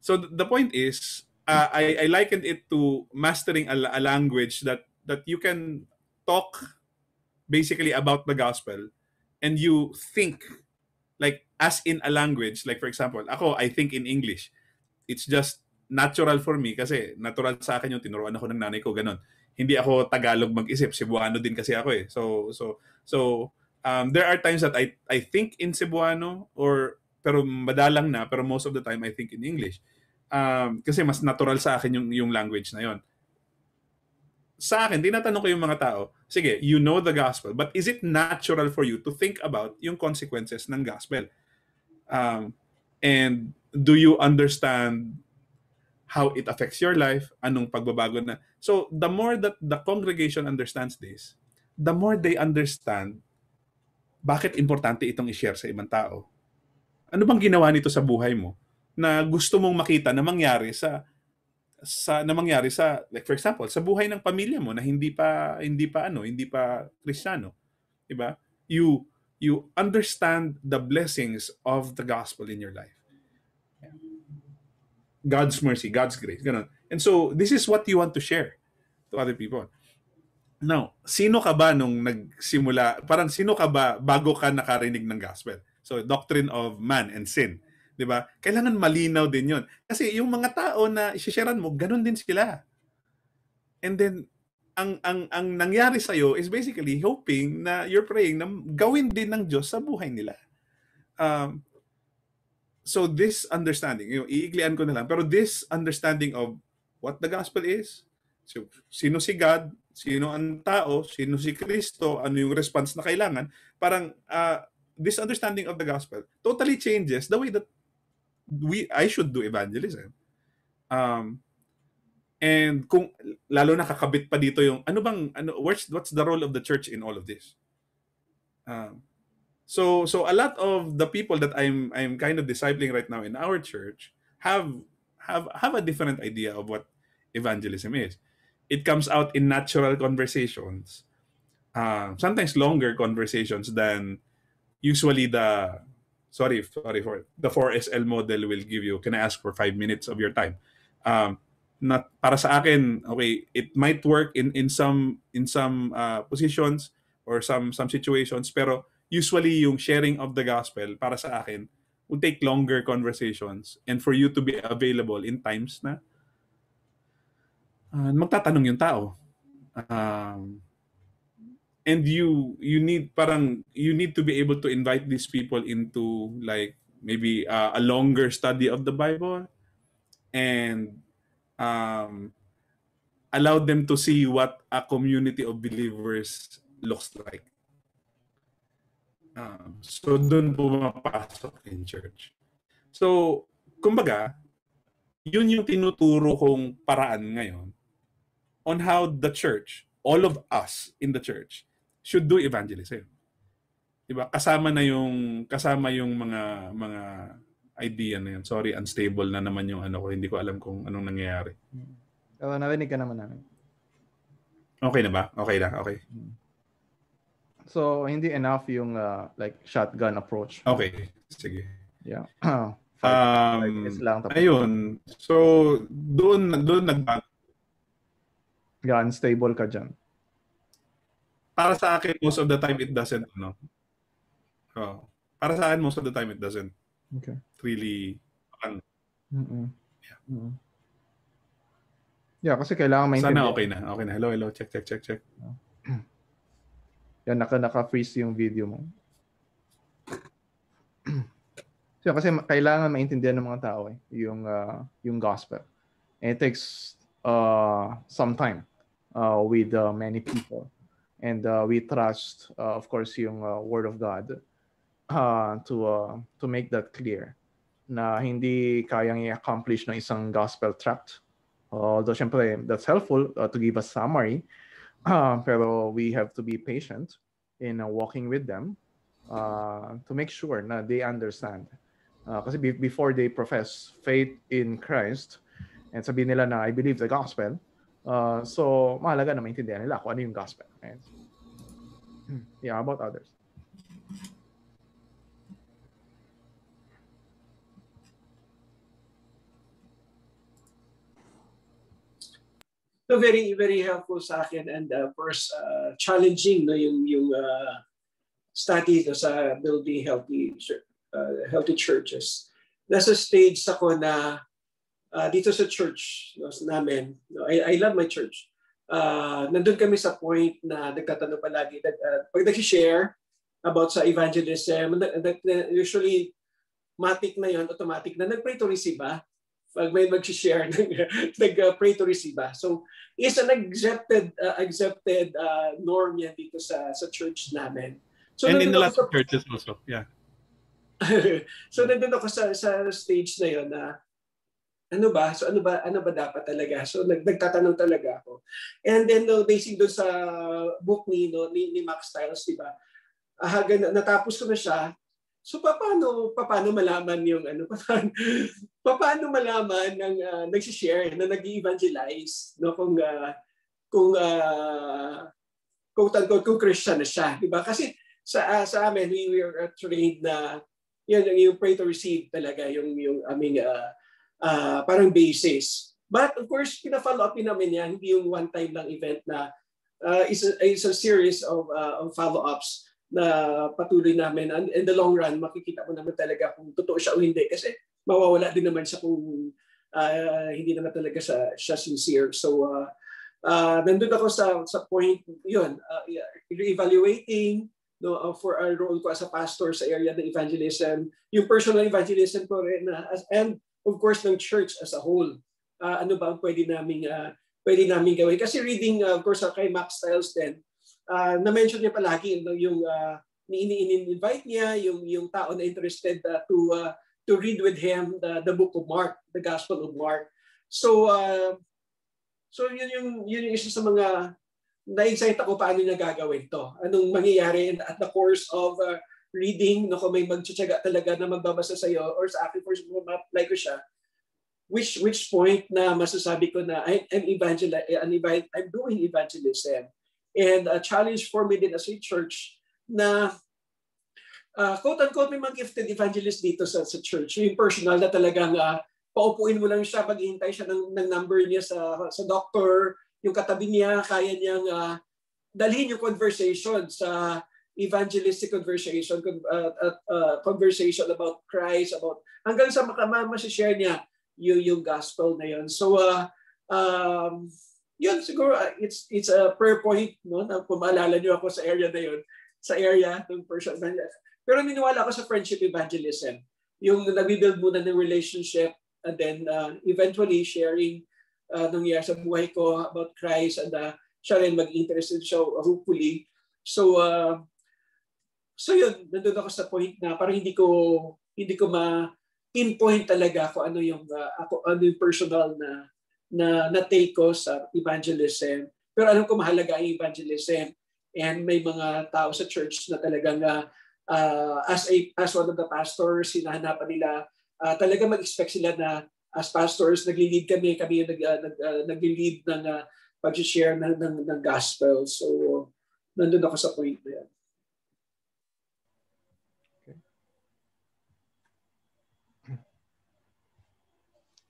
So the point is, I likened it to mastering a language that you can talk basically about the gospel and you think like as in a language. Like for example, I think in English. It's just natural for me kasi natural sa akin yung tinuruan ako ng nanay ko, ganun. Hindi ako Tagalog mag-isip, Cebuano din kasi ako eh. So there are times that I think in Cebuano pero madalang na, pero most of the time I think in English. Kasi mas natural sa akin yung language na yon. Sa akin, tinatanong ko yung mga tao, sige, you know the gospel, but is it natural for you to think about yung consequences ng gospel? And do you understand how it affects your life? Anong pagbabago na? So, the more that the congregation understands this, the more they understand bakit importante itong i-share sa ibang tao. Ano bang ginawa nito sa buhay mo na gusto mong makita na mangyari sa like for example sa buhay ng pamilya mo na hindi pa Kristiyano, di ba? You understand the blessings of the gospel in your life. God's mercy, God's grace, ganun. And so this is what you want to share to other people. Now, sino ka ba nung nagsimula? Parang sino ka ba bago ka nakarinig ng gospel? So doctrine of man and sin. Diba? Kailangan malinaw din yon. Kasi yung mga tao na i-sharean mo, ganun din sila. And then, ang nangyari sa'yo is basically hoping na you're praying na gawin din ng Diyos sa buhay nila. So this understanding, iiklian ko na lang, pero this understanding of what the gospel is, so, sino si God, sino ang tao, sino si Kristo, ano yung response na kailangan, parang this understanding of the gospel totally changes the way that I should do evangelism. And kung lalo na kakabit pa dito yung what's the role of the church in all of this? So a lot of the people that I'm kind of discipling right now in our church have a different idea of what evangelism is. It comes out in natural conversations, sometimes longer conversations than usually sorry for the 4SL model will give you, can I ask for 5 minutes of your time? Not para sa akin, okay, it might work in some positions or some situations, pero usually yung sharing of the gospel para sa akin will take longer conversations and for you to be available in times na magtatanong yung tao. And you need to be able to invite these people into like maybe a longer study of the Bible and allow them to see what a community of believers looks like. So doon pumapasok in church. So kumbaga, yun yung tinuturo kong paraan ngayon on how the church, all of us in the church, should do evangelism. Diba? Kasama yung mga idea na yun. Sorry, unstable na naman yung ko. Hindi ko alam kung anong nangyayari. Narinig ka naman namin. Okay na ba? Okay na, okay. So, hindi enough yung like shotgun approach. Okay, sige. Yeah. 5 minutes lang. Tapos. Ayun. So, doon nagbago. Unstable ka dyan. Para sa akin, most of the time, it doesn't, para sa akin, most of the time, it doesn't really, yeah, kasi kailangan maintindihan. Sana okay na. Okay na. Hello. Check. Yan, naka-freeze yung video mo. So, kasi kailangan maintindihan ng mga tao yung gospel. And it takes some time with many people. And we trust, of course, yung Word of God to make that clear na hindi kayang i-accomplish ng isang gospel tract. Although, syempre, that's helpful to give a summary. Pero we have to be patient in walking with them to make sure na they understand. Kasi before they profess faith in Christ and sabihin nila na I believe the gospel, so mahalaga na maintindihan nila kung ano yung gospel. Right? Yeah, how about others? So very very helpful sa akin, and of course challenging no yung study no, sa building healthy churches. Nasa stage ako na dito sa church no, namin. No, I love my church. Nandun kami sa point na nagtatanong palagi pag nag-share about sa evangelism, usually matik na yon, automatic na nag-pray to receive ba? Pag may mag-share, nag-pray to receive ba? So, is an accepted norm yan dito sa church namin. So, and in a lot of churches also, yeah. So, nandun ako sa stage na yon na ano ba dapat talaga? So nagtatanong talaga ako. And then basing doon sa book ni Max Stiles, di ba? Natapos ko na siya. So paano malaman yung paano malaman ng nagsi-share na nag-evangelize no kung kung Christian na siya, di ba? Kasi sa amin we were trained na yung pray to receive talaga yung aming parang basis. But of course, pina-follow up namin yan, hindi yung one-time lang event na is a series of follow-ups na patuloy namin. And in the long run, makikita mo naman talaga kung totoo siya o hindi. Kasi mawawala din naman siya kung hindi naman talaga siya sincere. So, nandun ako sa point, yun, evaluating for our role ko as a pastor sa area ng evangelism, yung personal evangelism ko rin, and of course ng church as a whole. Ano ba ang pwede namin gawin? Kasi reading of course kay Max Stiles din, na-mention niya palagi yung ini-invite niya yung tao na interested to read with him the book of Mark, the Gospel of Mark. So yun yung isa sa mga na-excite ako paano niya gagawin to. Anong mangyayari at the course of reading, no, kung may magtsatsaga talaga na magbabasa sa iyo or sa akin for ma-apply ko siya, which point na masasabi ko na I'm doing evangelism. And a challenge for me din as a church na quote-unquote may mga gifted evangelist dito sa church. Yung personal na talagang paupuin mo lang siya, paghihintay siya ng number niya sa doctor, yung katabi niya, kaya niyang dalhin yung conversation sa evangelistic conversation about Christ, about hanggang sa masishare niya yung gospel na yun. So yun siguro it's a prayer point, no, na pumaalala niyo ako sa area na yun, sa area ng personal evangelism. Pero niniwala ako sa friendship evangelism, yung nag-build muna ng relationship and then eventually sharing nangyayari sa buhay ko about Christ, and siya rin mag-interested siya hopefully. So yun, nandun ako sa point na parang hindi ko ma-pinpoint talaga kung ano yung personal na take ko sa evangelism. Pero alam ko mahalaga ang evangelism, and may mga tao sa church na talagang as one of the pastors, hinahanapan nila talaga mag-expect sila na as pastors nagli-lead kami yung nagli-lead ng pag-share ng gospel. So nandun ako sa point na yan.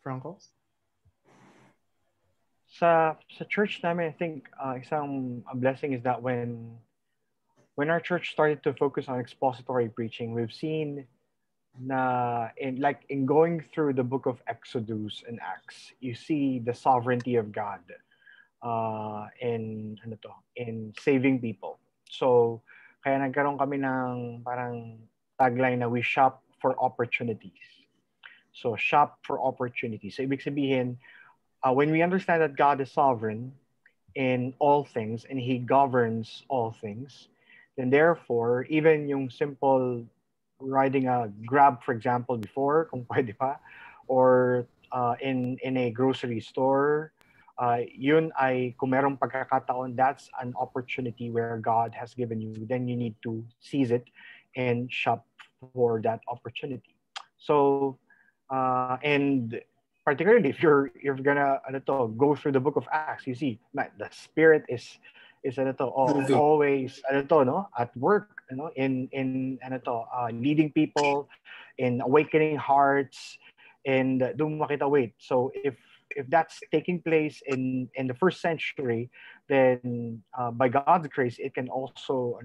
Franco? Sa church namin, I think isang blessing is that when our church started to focus on expository preaching, we've seen na in going through the book of Exodus and Acts, you see the sovereignty of God in saving people. So kaya nagkaroon kami ng parang tagline na we shop for opportunities. So shop for opportunities. So ibig sabihin, when we understand that God is sovereign in all things and He governs all things, then therefore, even yung simple riding a Grab, for example, before, kung pwede pa, or in a grocery store, yun ay, kung merong pagkakataon, that's an opportunity where God has given you. Then you need to seize it and shop for that opportunity. So, and particularly if you're gonna go through the book of Acts, you see the Spirit is always no, at work, in leading people, in awakening hearts, and doon makita, wait, so if that's taking place in the first century, then by God's grace it can also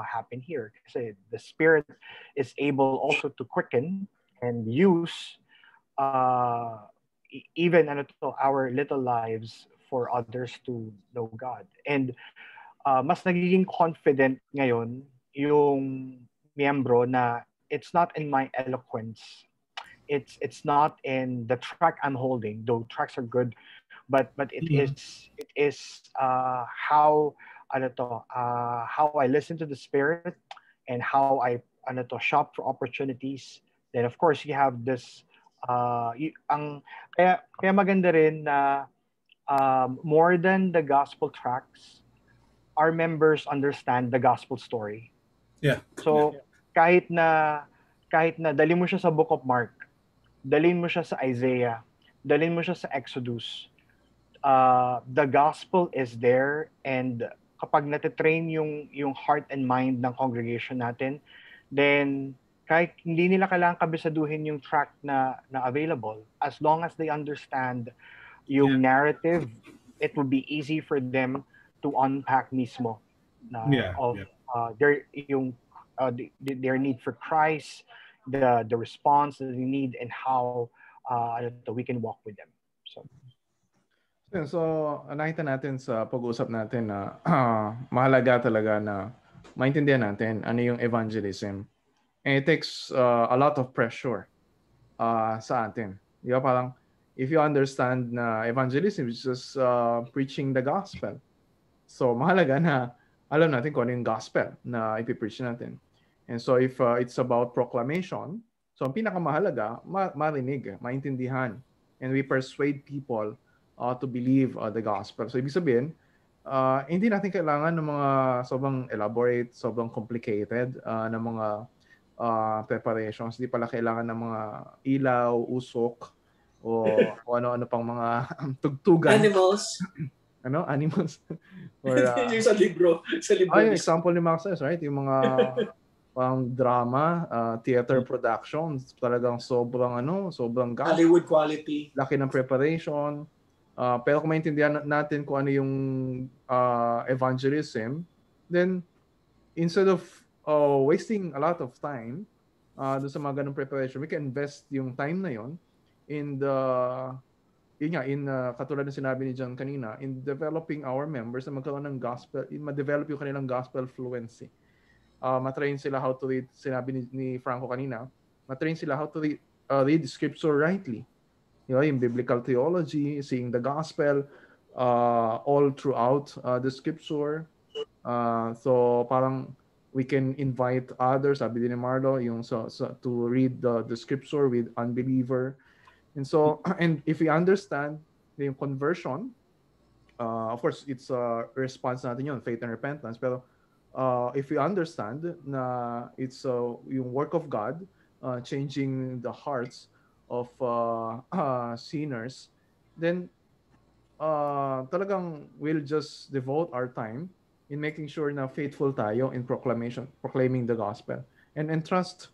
happen here, kasi the Spirit is able also to quicken and use even our little lives for others to know God. And mas nagiging confident ngayon yung miyembro na it's not in my eloquence, it's not in the track I'm holding, though tracks are good, but it is how how I listen to the Spirit and how I shop for opportunities. Then of course you have this kaya maganda rin na more than the gospel tracks, our members understand the gospel story. So kahit na dali mo siya sa book of Mark, dalhin mo siya sa Isaiah, dalhin mo siya sa Exodus, the gospel is there, and kapag natitrain yung heart and mind ng congregation natin, then kahit hindi nila kailangan kabisaduhin yung track na available, as long as they understand yung narrative, it will be easy for them to unpack mismo their need for Christ, the response that they need, and how we can walk with them. So nakita natin sa pag-uusap natin na mahalaga talaga na maintindihan natin ano yung evangelism. And it takes a lot of pressure sa atin. Di ba? Parang if you understand na evangelism is just preaching the gospel. So mahalaga na alam natin kung ano yung gospel na ipipreach natin. And so if it's about proclamation, so ang pinakamahalaga, marinig, maintindihan. And we persuade people to believe the gospel. So ibig sabihin, hindi natin kailangan ng mga sobrang elaborate, sobrang complicated na mga preparations. Hindi pala kailangan ng mga ilaw, usok, o ano-ano pang mga tugtugan. Animals. Animals. Or, yung sa libro. Yung example ni Max says, right? Yung mga pang drama, theater productions, talagang sobrang Hollywood quality. Laki ng preparation. Pero kung maintindihan natin kung ano yung evangelism, then instead of wasting a lot of time doon sa mga ganung preparation, we can invest yung time na yon in katulad ng sinabi ni John kanina, in developing our members na magkaroon ng gospel, ma-develop yung kanilang gospel fluency. Matrain sila how to read, sinabi ni Franco kanina, matrain sila how to read scripture rightly. Yung biblical theology, seeing the gospel all throughout the scripture. So parang we can invite others, sabi din ni Marlo, to read the scripture with unbeliever. And so, and if we understand yung conversion, of course, it's a response natin yun, faith and repentance. Pero if we understand na it's yung work of God, changing the hearts of sinners, then talagang we'll just devote our time in making sure na faithful tayo in proclaiming the gospel, and entrust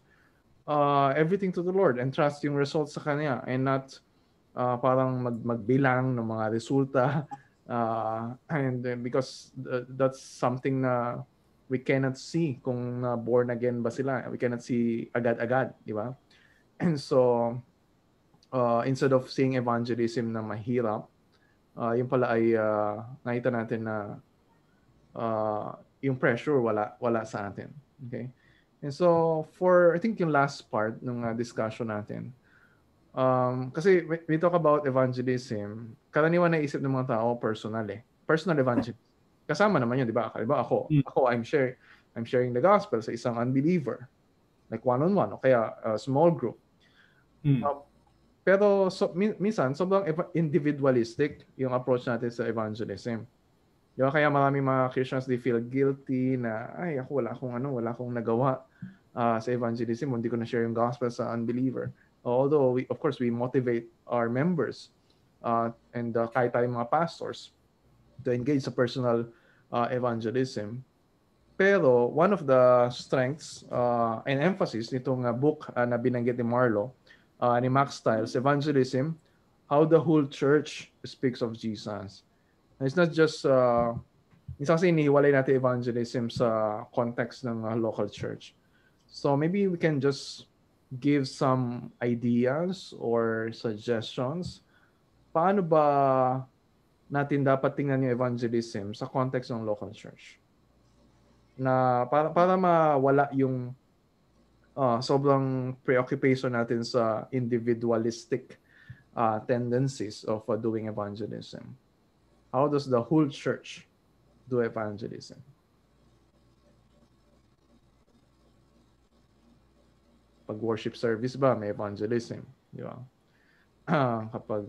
everything to the Lord, and trust yung results sa Kanya, and not parang magbilang ng mga resulta, and because that's something na we cannot see kung born again ba sila. We cannot see agad-agad, di ba? And so instead of seeing evangelism na mahirap, yung pala ay nakita natin na yung pressure wala sa atin. Okay? And so for I think yung last part ng discussion natin, kasi we talk about evangelism, karaniwan na isip ng mga tao personal evangelism. Kasama naman yun, di ba? Diba ako I'm sharing the gospel sa isang unbeliever, like one-on-one o kaya small group. Pero minsan sobrang individualistic yung approach natin sa evangelism. Di ba? Kaya maraming mga Christians, they feel guilty na, ay, ako wala akong nagawa sa evangelism. Hindi ko na-share yung gospel sa unbeliever. Although, of course, we motivate our members and kahit tayong mga pastors to engage sa personal evangelism. Pero one of the strengths and emphasis nitong book na binanggit ni Marlo, ni Max Stiles, Evangelism, How the Whole Church Speaks of Jesus. And it's not just, minsan kasi inihiwalay natin evangelism sa context ng local church. So maybe we can just give some ideas or suggestions. Paano ba natin dapat tingnan yung evangelism sa context ng local church? Na para mawala yung sobrang preoccupation natin sa individualistic tendencies of doing evangelism. How does the whole church do evangelism? Pag worship service ba, may evangelism, di ba? Kapag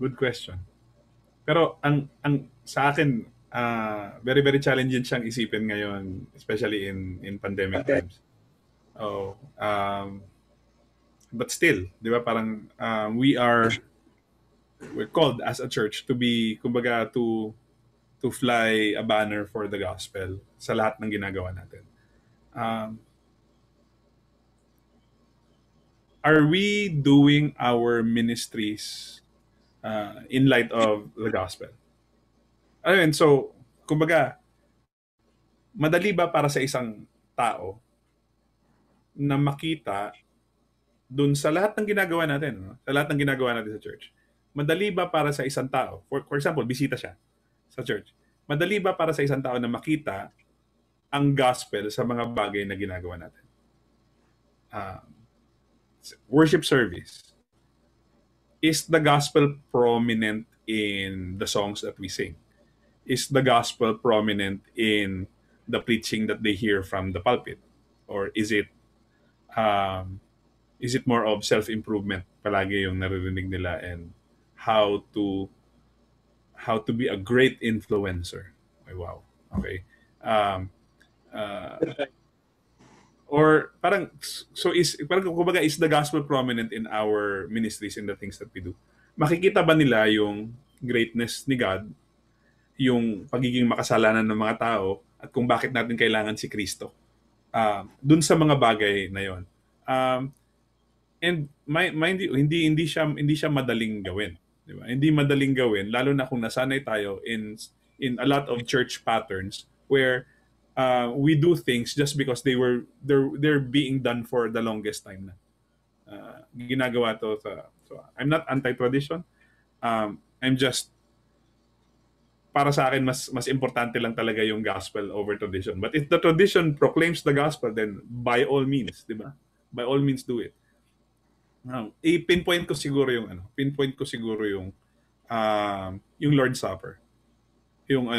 good question. Pero ang sa akin very very challenging siyang isipin ngayon, especially in pandemic times. But still, 'di ba, parang we're called as a church to be, kumbaga, to fly a banner for the gospel sa lahat ng ginagawa natin. Are we doing our ministries in light of the gospel? Ayun, so, kumbaga, madali ba para sa isang tao na makita dun sa lahat ng ginagawa natin, no? Sa lahat ng ginagawa natin sa church? Madali ba para sa isang tao, for example, bisita siya sa church, madali ba para sa isang tao na makita ang gospel sa mga bagay na ginagawa natin? Worship service. Is the gospel prominent in the songs that we sing? Is the gospel prominent in the preaching that they hear from the pulpit? Or is it more of self-improvement palagi yung naririnig nila, and how to be a great influencer? Ay, wow. Okay. Or parang, so parang kumbaga, is the gospel prominent in our ministries, in the things that we do? Makikita ba nila yung greatness ni God, yung pagiging makasalanan ng mga tao, at kung bakit natin kailangan si Kristo dun sa mga bagay na yon? And hindi siya madaling gawin, di ba? Hindi madaling gawin, lalo na kung nasanay tayo in a lot of church patterns where we do things just because they're being done for the longest time na. Ginagawa to so I'm not anti-tradition. I'm just, para sa akin, mas importante lang talaga yung gospel over tradition. But if the tradition proclaims the gospel, then by all means, di ba? By all means do it. I-pinpoint ko siguro yung Lord's Supper. Yung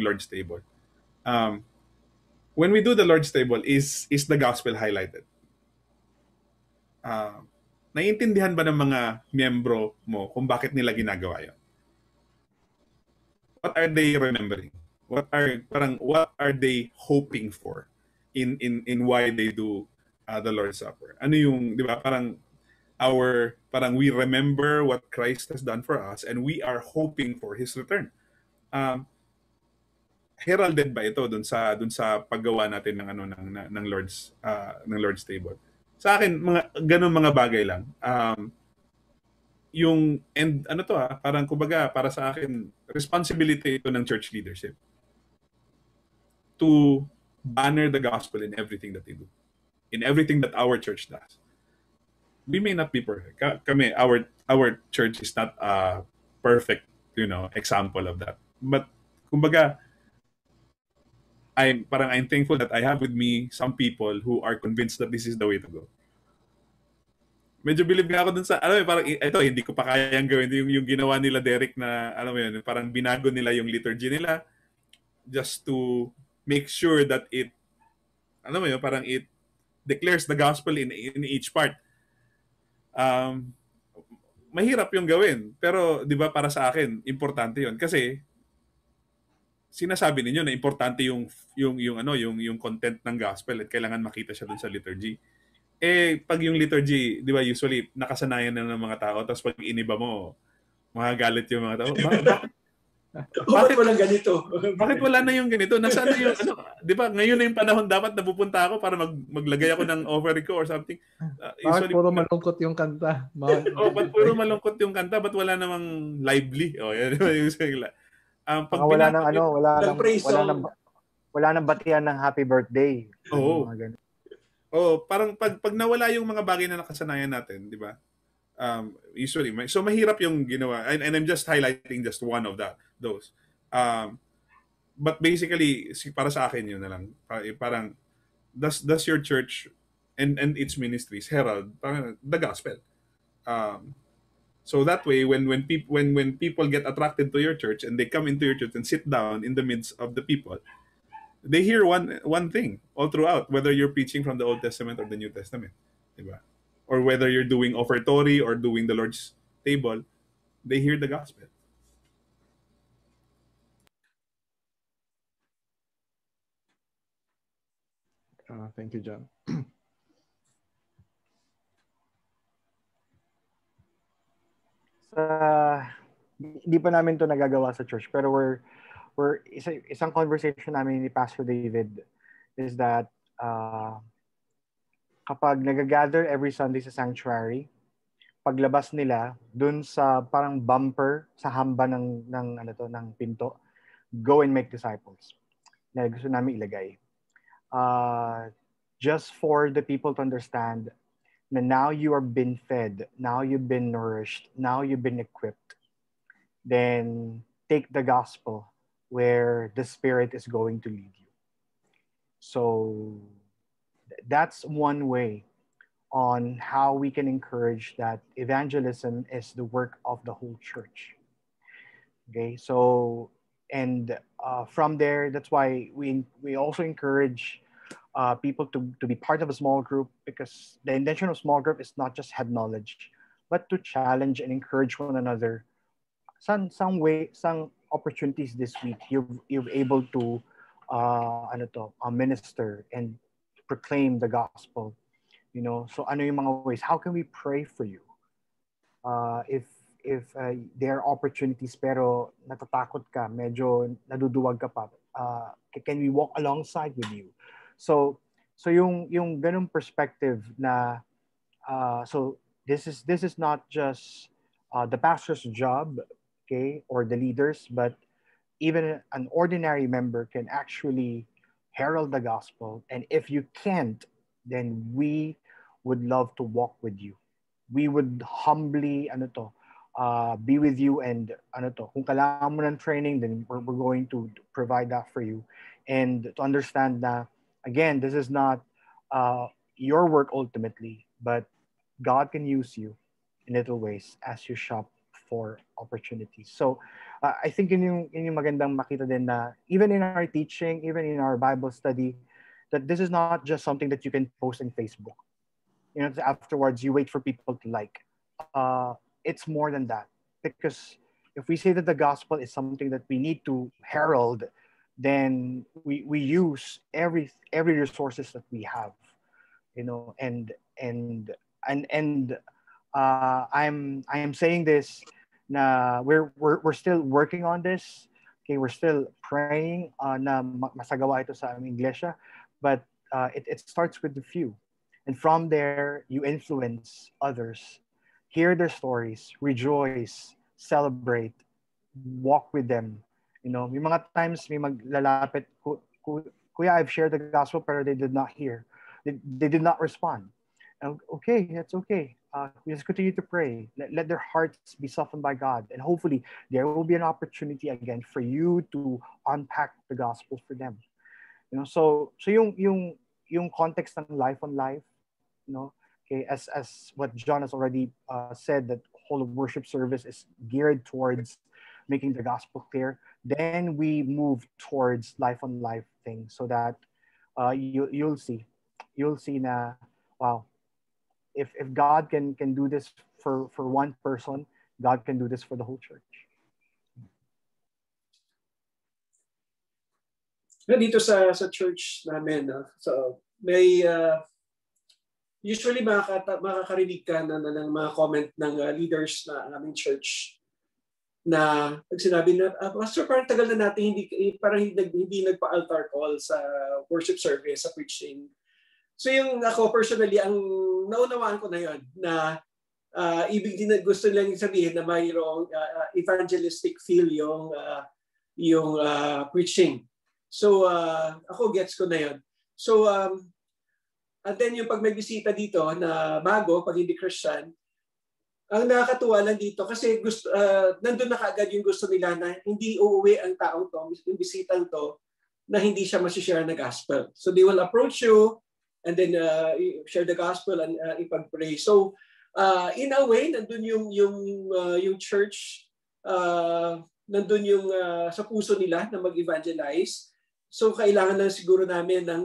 Lord's table. When we do the Lord's table, is the gospel highlighted? Naiintindihan ba ng mga miyembro mo kung bakit nila ginagawa yun? What are they remembering? What are they hoping for in why they do the Lord's Supper? Ano yung, di ba, parang we remember what Christ has done for us, and we are hoping for His return. Heralded ba ito dun sa paggawa natin ng Lord's table? Sa akin, ganun mga bagay lang. Parang kumbaga, para sa akin, responsibility ito ng church leadership to banner the gospel in everything that they do, in everything that our church does. We may not be perfect. Our church is not a perfect, example of that. But kumbaga, I'm thankful that I have with me some people who are convinced that this is the way to go. Medyo believe nga ako dun sa, parang ito, hindi ko pa kayang gawin yung ginawa nila, Derick, na, parang binago nila yung liturgy nila just to make sure that it, parang it declares the gospel in each part. mahirap yung gawin. Pero, di ba, para sa akin, importante yun. Kasi, sinasabi ninyo na importante yung content ng gospel at kailangan makita siya dun sa liturgy. Pag yung liturgy, di ba, usually, nakasanayan na ng mga tao, tapos pag iniba mo, magagalit yung mga tao. Bakit walang ganito? Bakit wala na yung ganito? Nasaan na yung, di ba, ngayon na yung panahon dapat napupunta ako para maglagay ako ng offering ko or something. Bakit puro malungkot yung kanta? Ba't puro malungkot yung kanta? Ba't wala namang lively? Yan yung sila. Pag wala nang batian ng happy birthday. Oo. Parang pag nawala yung mga bagay na nakasanayan natin, di ba? Usually, so mahirap yung ginawa. And I'm just highlighting just one of those. But basically, para sa akin yun na lang. Parang, does your church and its ministries herald the gospel? So that way, when people get attracted to your church and they come into your church and sit down in the midst of the people, they hear one thing all throughout, whether you're preaching from the Old Testament or the New Testament, diba? Or whether you're doing offertory or doing the Lord's table, they hear the gospel. Thank you, John. Hindi pa namin to nagagawa sa church, pero isang conversation namin ni Pastor David is that kapag nagagather every Sunday sa sanctuary, paglabas nila dun sa parang bumper sa hamba ng pinto, go and make disciples. Na gusto namin ilagay. Just for the people to understand na now you are been fed, now you've been nourished, now you've been equipped, then take the gospel where the Spirit is going to lead you. So that's one way on how we can encourage that evangelism is the work of the whole church. Okay, so and from there, that's why we also encourage people to be part of a small group, because the intention of small group is not just head knowledge, but to challenge and encourage one another. Some opportunities this week you've able to minister and proclaim the gospel. So ano yung mga ways? How can we pray for you? If there are opportunities pero natatakot ka, medyo naduduwag ka pa, can we walk alongside with you? So yung ganung perspective na so this is not just the pastor's job, okay, or the leaders, but even an ordinary member can actually herald the gospel. And if you can't, then we would love to walk with you. We would humbly be with you, and kung kailangan mo ng training, then we're going to provide that for you. And to understand that, again, this is not your work ultimately, but God can use you in little ways as you shop for opportunities. So I think yun yung magandang makita din na even in our teaching, even in our Bible study, that this is not just something that you can post in Facebook. Afterwards you wait for people to like. It's more than that, because if we say that the gospel is something that we need to herald, then we use every resources that we have, and I'm saying this na we're still working on this. Okay, we're still praying na masagawa ito sa aming iglesia, but it starts with the few, and from there you influence others. Hear their stories, rejoice, celebrate, walk with them. May mga times may maglalapit, Kuya, I've shared the gospel, pero they did not hear. They did not respond. Okay, that's okay. We just continue to pray. Let their hearts be softened by God. And hopefully, there will be an opportunity again for you to unpack the gospel for them. So yung context ng life on life, okay, as what John has already said, that whole worship service is geared towards making the gospel clear. Then we move towards life on life thing, so that you'll see na, wow, if God can do this for one person, God can do this for the whole church. Dito sa church namin, so may usually makakarinig ka ng mga comment ng leaders na aming church na pag sinabi na, Pastor, parang tagal na natin hindi nagpa-altar call sa worship service, sa preaching. So yung ako personally, ang naunawaan ko na yon na ibig din gusto nilang sabihin na mayroong evangelistic feel yung preaching. So ako gets ko na yon. So and then yung pag may bisita dito na bago, pag hindi Christian, ang nakakatuwa lang dito kasi nandun na kaagad yung gusto nila na hindi uuwi ang taong to, yung bisitang to, na hindi siya masishare na gospel. So they will approach you and then share the gospel and ipag-pray. So in a way, nandun yung church, nandun yung sa puso nila na mag-evangelize. So kailangan lang siguro namin ng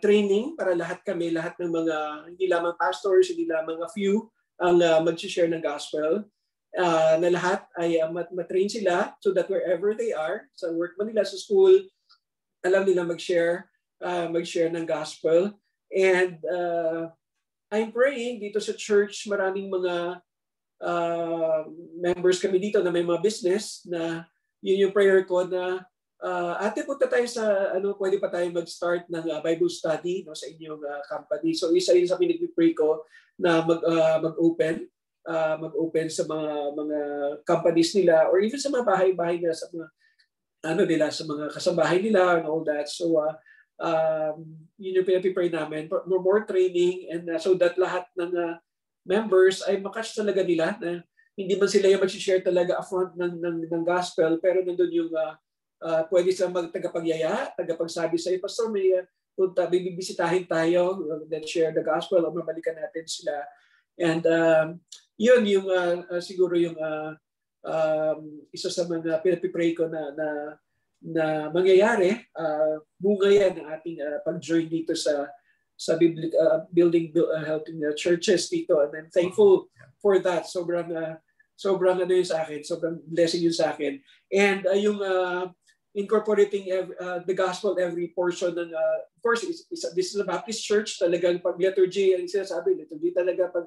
training para lahat ng mga, hindi lamang pastors, hindi lamang a few, ang mag-share ng gospel, na lahat ay matrain sila so that wherever they are, sa work man nila, sa school, alam nila mag-share ng gospel. And I'm praying dito sa church, maraming mga members kami dito na may mga business na yun yung prayer ko na ate, punta tayo sa pwede pa tayo mag-start ng Bible study sa inyong company. So isa yun sa pinag-pray ko na mag-open sa mga companies nila or even sa mga bahay-bahay nila, sa mga sa mga kasambahay nila and all that. So yun yung pinag-pray namin, more training, and so that lahat ng members ay makatch talaga nila na hindi man sila yung mag-share talaga upfront ng gospel, pero nandun yung pwede silang tagapagyaya, tagapagsabi sa iyo, Pastor, may bibisitahin tayo, then share the gospel, o mabalikan natin sila. And yun yung siguro yung isa sa mga pinapipray ko na mangyayari, bunga yan ng ating pag-join dito sa building helping churches dito. And I'm thankful for that. Sobrang yun sa akin, sobrang blessing yun sa akin. And yung incorporating the gospel every portion ng of course this is a Baptist church, talagang pag liturgy ang sinasabi, liturgy talaga pag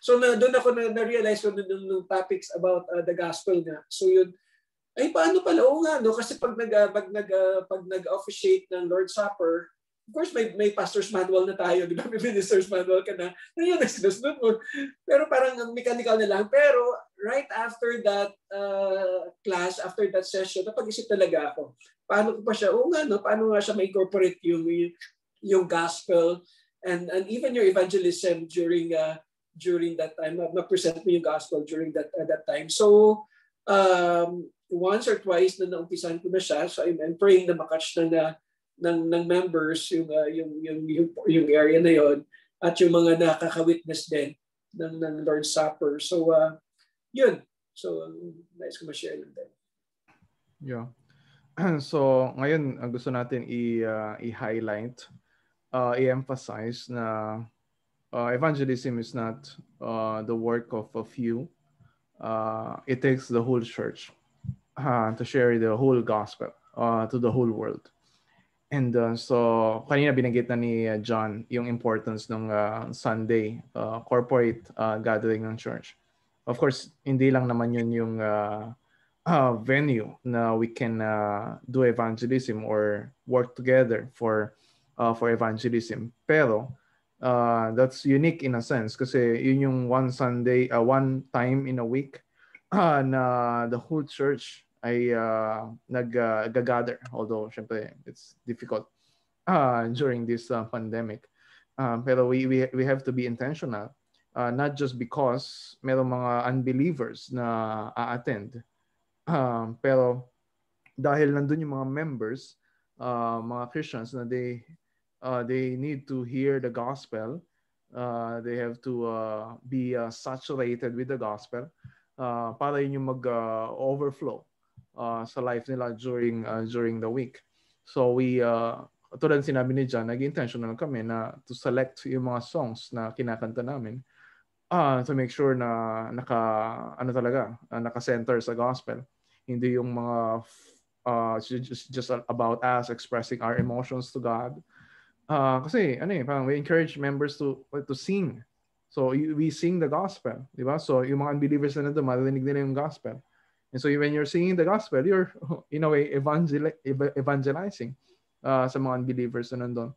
so doon ako na-realize ko nung topics about the gospel nga. So yun ay paano pala, oo nga no, kasi pag nag-officiate ng Lord's Supper, of course may pastor's manual na tayo, di ba? May minister's manual ka na yun, nagsinusunod mo, pero parang mechanical na lang. Pero right after that class, after that session, napag-isip talaga ako. Paano ko pa siya? Oo nga, no? Paano nga siya ma-incorporate yung gospel and even your evangelism during that time, ma-present mo yung gospel during that time. So, once or twice na naumpisan ko na siya, so I'm praying na makatch ng members yung area na yon at yung mga nakaka-witness din ng Lord's Supper. So, yun. So, nice ko ma-share lang din. Yeah. So, ngayon, gusto natin i-highlight, i-emphasize na evangelism is not the work of a few. It takes the whole church to share the whole gospel to the whole world. And so, kanina binanggit na ni John yung importance ng Sunday corporate gathering ng church. Of course, hindi lang naman yun yung venue na we can do evangelism or work together for evangelism. Pero that's unique in a sense kasi yun yung one Sunday, one time in a week na the whole church ay nag-gather. Although, syempre, it's difficult during this pandemic. Pero we have to be intentional. Not just because merong mga unbelievers na a-attend. Pero dahil nandun yung mga members, mga Christians na they need to hear the gospel. They have to be saturated with the gospel para yun yung mag-overflow sa life nila during the week. So we tulad sinabi ni John, nag-intentional kami na to select yung mga songs na kinakanta namin to make sure na naka-center sa gospel. Hindi yung mga just about us expressing our emotions to God. Kasi parang we encourage members to sing. So we sing the gospel, di ba? So yung mga unbelievers na nandun, marinig nila yung gospel. And so when you're singing the gospel, you're in a way evangelizing sa mga unbelievers na nandun.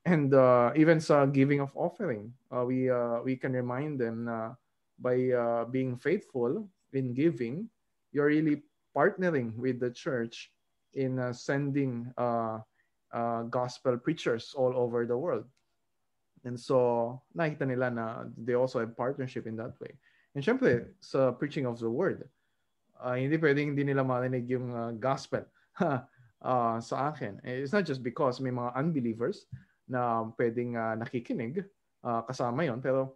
And even sa giving of offering, we can remind them na by being faithful in giving, you're really partnering with the church in sending gospel preachers all over the world. And so nakita nila na they also have partnership in that way. And syempre, sa preaching of the word, hindi pwedeng hindi nila marinig yung gospel sa akin. It's not just because may mga unbelievers na pwedeng nakikinig kasama yon, pero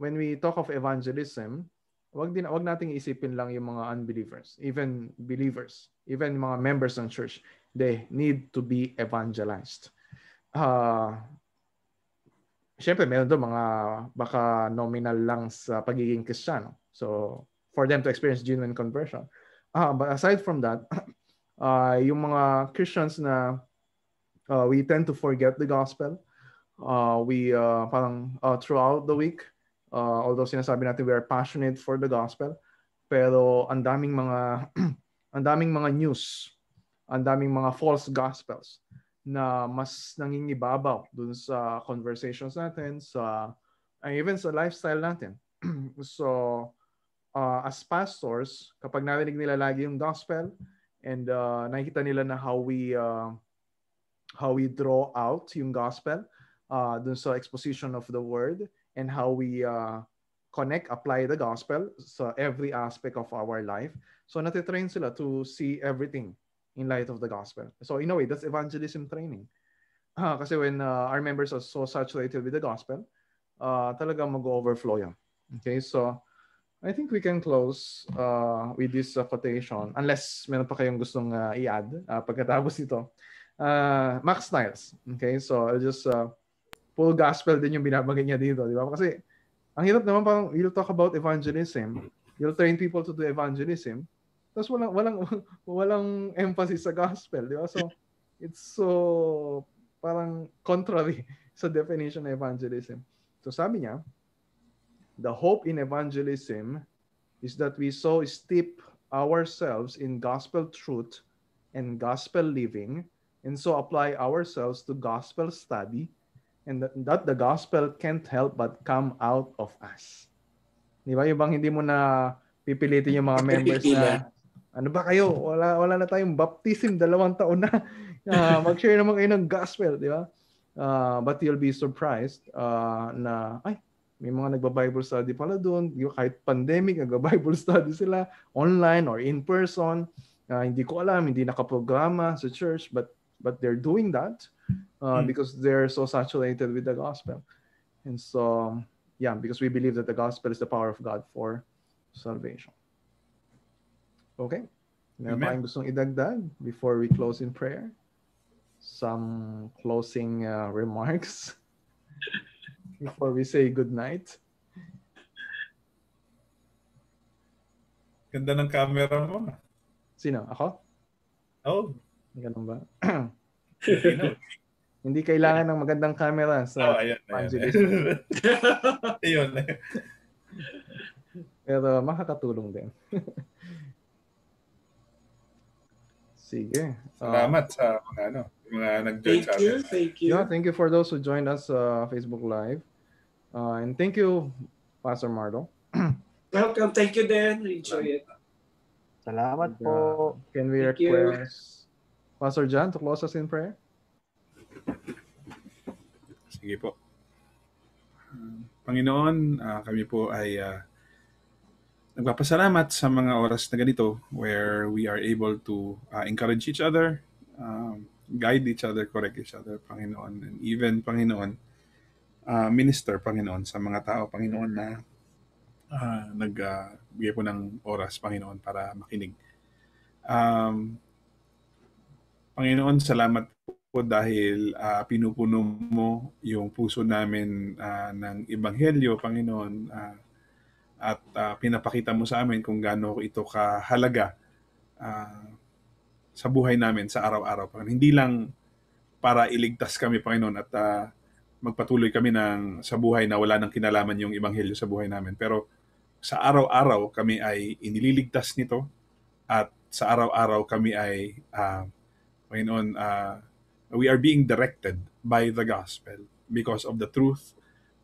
when we talk of evangelism, wag nating isipin lang yung mga unbelievers, even believers, even mga members ng church, they need to be evangelized. Siyempre, meron doon mga baka nominal lang sa pagiging Kristiyano. So, for them to experience genuine conversion. But aside from that, yung mga Christians na we tend to forget the gospel. We parang throughout the week, although sinasabi natin we are passionate for the gospel, pero ang daming mga news, ang daming mga false gospels na mas nangingibabaw dun sa conversations natin, even sa lifestyle natin. So, as pastors, kapag narinig nila lagi yung gospel and nakikita nila na how we draw out yung gospel dun sa exposition of the word and how we apply the gospel sa every aspect of our life. So, natitrain sila to see everything in light of the gospel. So in a way, that's evangelism training. Kasi when our members are so saturated with the gospel, talagang mag-overflow yan. Okay, so I think we can close with this quotation, unless meron pa kayong gustong i-add pagkatapos ito. Max Niles. Okay, so I'll just full gospel din yung binabagay niya dito, di ba? Kasi ang hirap naman, parang you'll talk about evangelism, you'll train people to do evangelism, tapos walang emphasis sa gospel, di ba? So, it's so parang contrary sa definition of evangelism. So, sabi niya, the hope in evangelism is that we so steep ourselves in gospel truth and gospel living, and so apply ourselves to gospel study, and that the gospel can't help but come out of us. Di ba? Yung bang hindi mo na pipilitin yung mga members na ano ba kayo? Wala na tayong baptism, 2 taon na. Mag-share naman kayo ng gospel, di ba? But you'll be surprised na may mga nagba-Bible study pala doon. Kahit pandemic, nagba-Bible study sila online or in person. Hindi ko alam, hindi nakaprograma sa church, but they're doing that because they're so saturated with the gospel. And so, yeah, because we believe that the gospel is the power of God for salvation. Okay. Meron pa kayong gustong idagdag before we close in prayer? Some closing remarks before we say good night? Ganda ng camera mo. Sino? Ako? Oh. Ganun ba? Hindi kailangan ng magandang camera sa evangelism. Ayun. Pero makakatulong din. Sige. Salamat sa mga nag-join sa atin. Thank you. Yeah, thank you for those who joined us Facebook Live. And thank you, Pastor Marlo. Welcome. Thank you, Dan. Enjoy it. Salamat po. Can we request Pastor John to close us in prayer? Sige po. Panginoon, kami po ay nagpapasalamat sa mga oras na ganito where we are able to encourage each other, guide each other, correct each other, Panginoon. And even, Panginoon, minister, Panginoon, sa mga tao, Panginoon, na nagbigay po ng oras, Panginoon, para makinig. Panginoon, salamat dahil pinupuno mo yung puso namin ng Ebanghelyo, Panginoon, at pinapakita mo sa amin kung gaano ito kahalaga sa buhay namin sa araw-araw, Panginoon. Hindi lang para iligtas kami, Panginoon, at magpatuloy kami sa buhay na wala nang kinalaman yung Ebanghelyo sa buhay namin. Pero sa araw-araw kami ay inililigtas nito, at sa araw-araw kami ay, Panginoon, we are being directed by the gospel because of the truth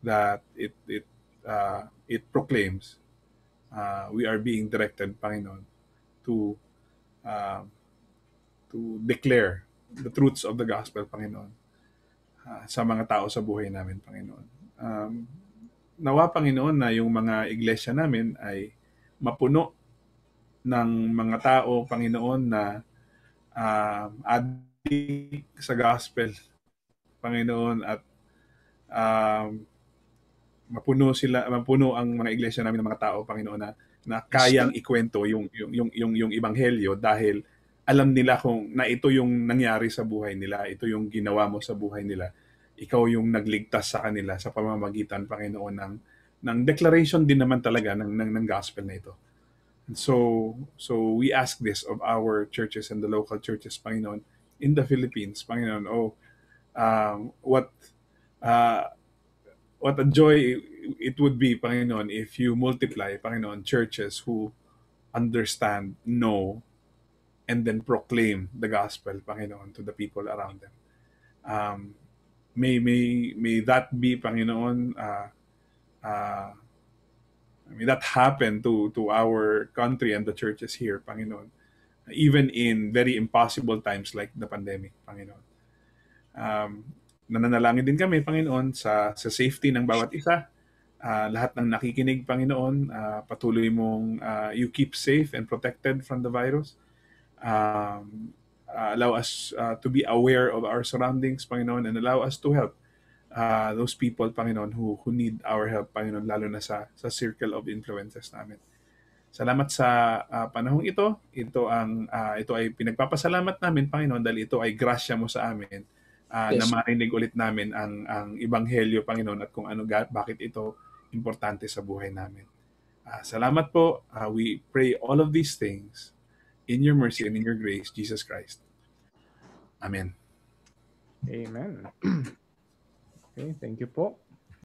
that it proclaims. We are being directed, Panginoon, to declare the truths of the gospel, Panginoon, sa mga tao sa buhay namin, Panginoon. Nawa, Panginoon, na yung mga iglesia namin ay mapuno ng mga tao, Panginoon, na adik sa gospel, Panginoon, at mapuno ang mga iglesia namin ng mga tao, Panginoon, na kayang ikwento yung ebanghelyo dahil alam nila kung na ito yung nangyari sa buhay nila, ito yung ginawa mo sa buhay nila. Ikaw yung nagligtas sa kanila sa pamamagitan, Panginoon, ng declaration din naman talaga ng gospel na ito. So we ask this of our churches and the local churches, Panginoon, in the Philippines, Panginoon. What a joy it would be, Panginoon, if you multiply, Panginoon, churches who understand, know, and then proclaim the gospel, Panginoon, to the people around them. May that be, Panginoon, may that happen to our country and the churches here, Panginoon, even in very impossible times like the pandemic, Panginoon. Nananalangin din kami, Panginoon, sa safety ng bawat isa. Lahat ng nakikinig, Panginoon, patuloy mong you keep safe and protected from the virus. Allow us to be aware of our surroundings, Panginoon, and allow us to help those people, Panginoon, who need our help, Panginoon, lalo na sa circle of influences namin. Salamat sa panahong ito. Ito ay pinagpapasalamat namin, Panginoon, dahil ito ay grasya mo sa amin, na marinig ulit namin ang ebanghelyo, Panginoon, at kung bakit ito importante sa buhay namin. Salamat po. We pray all of these things in your mercy and in your grace, Jesus Christ. Amen. Amen. Okay, thank you po.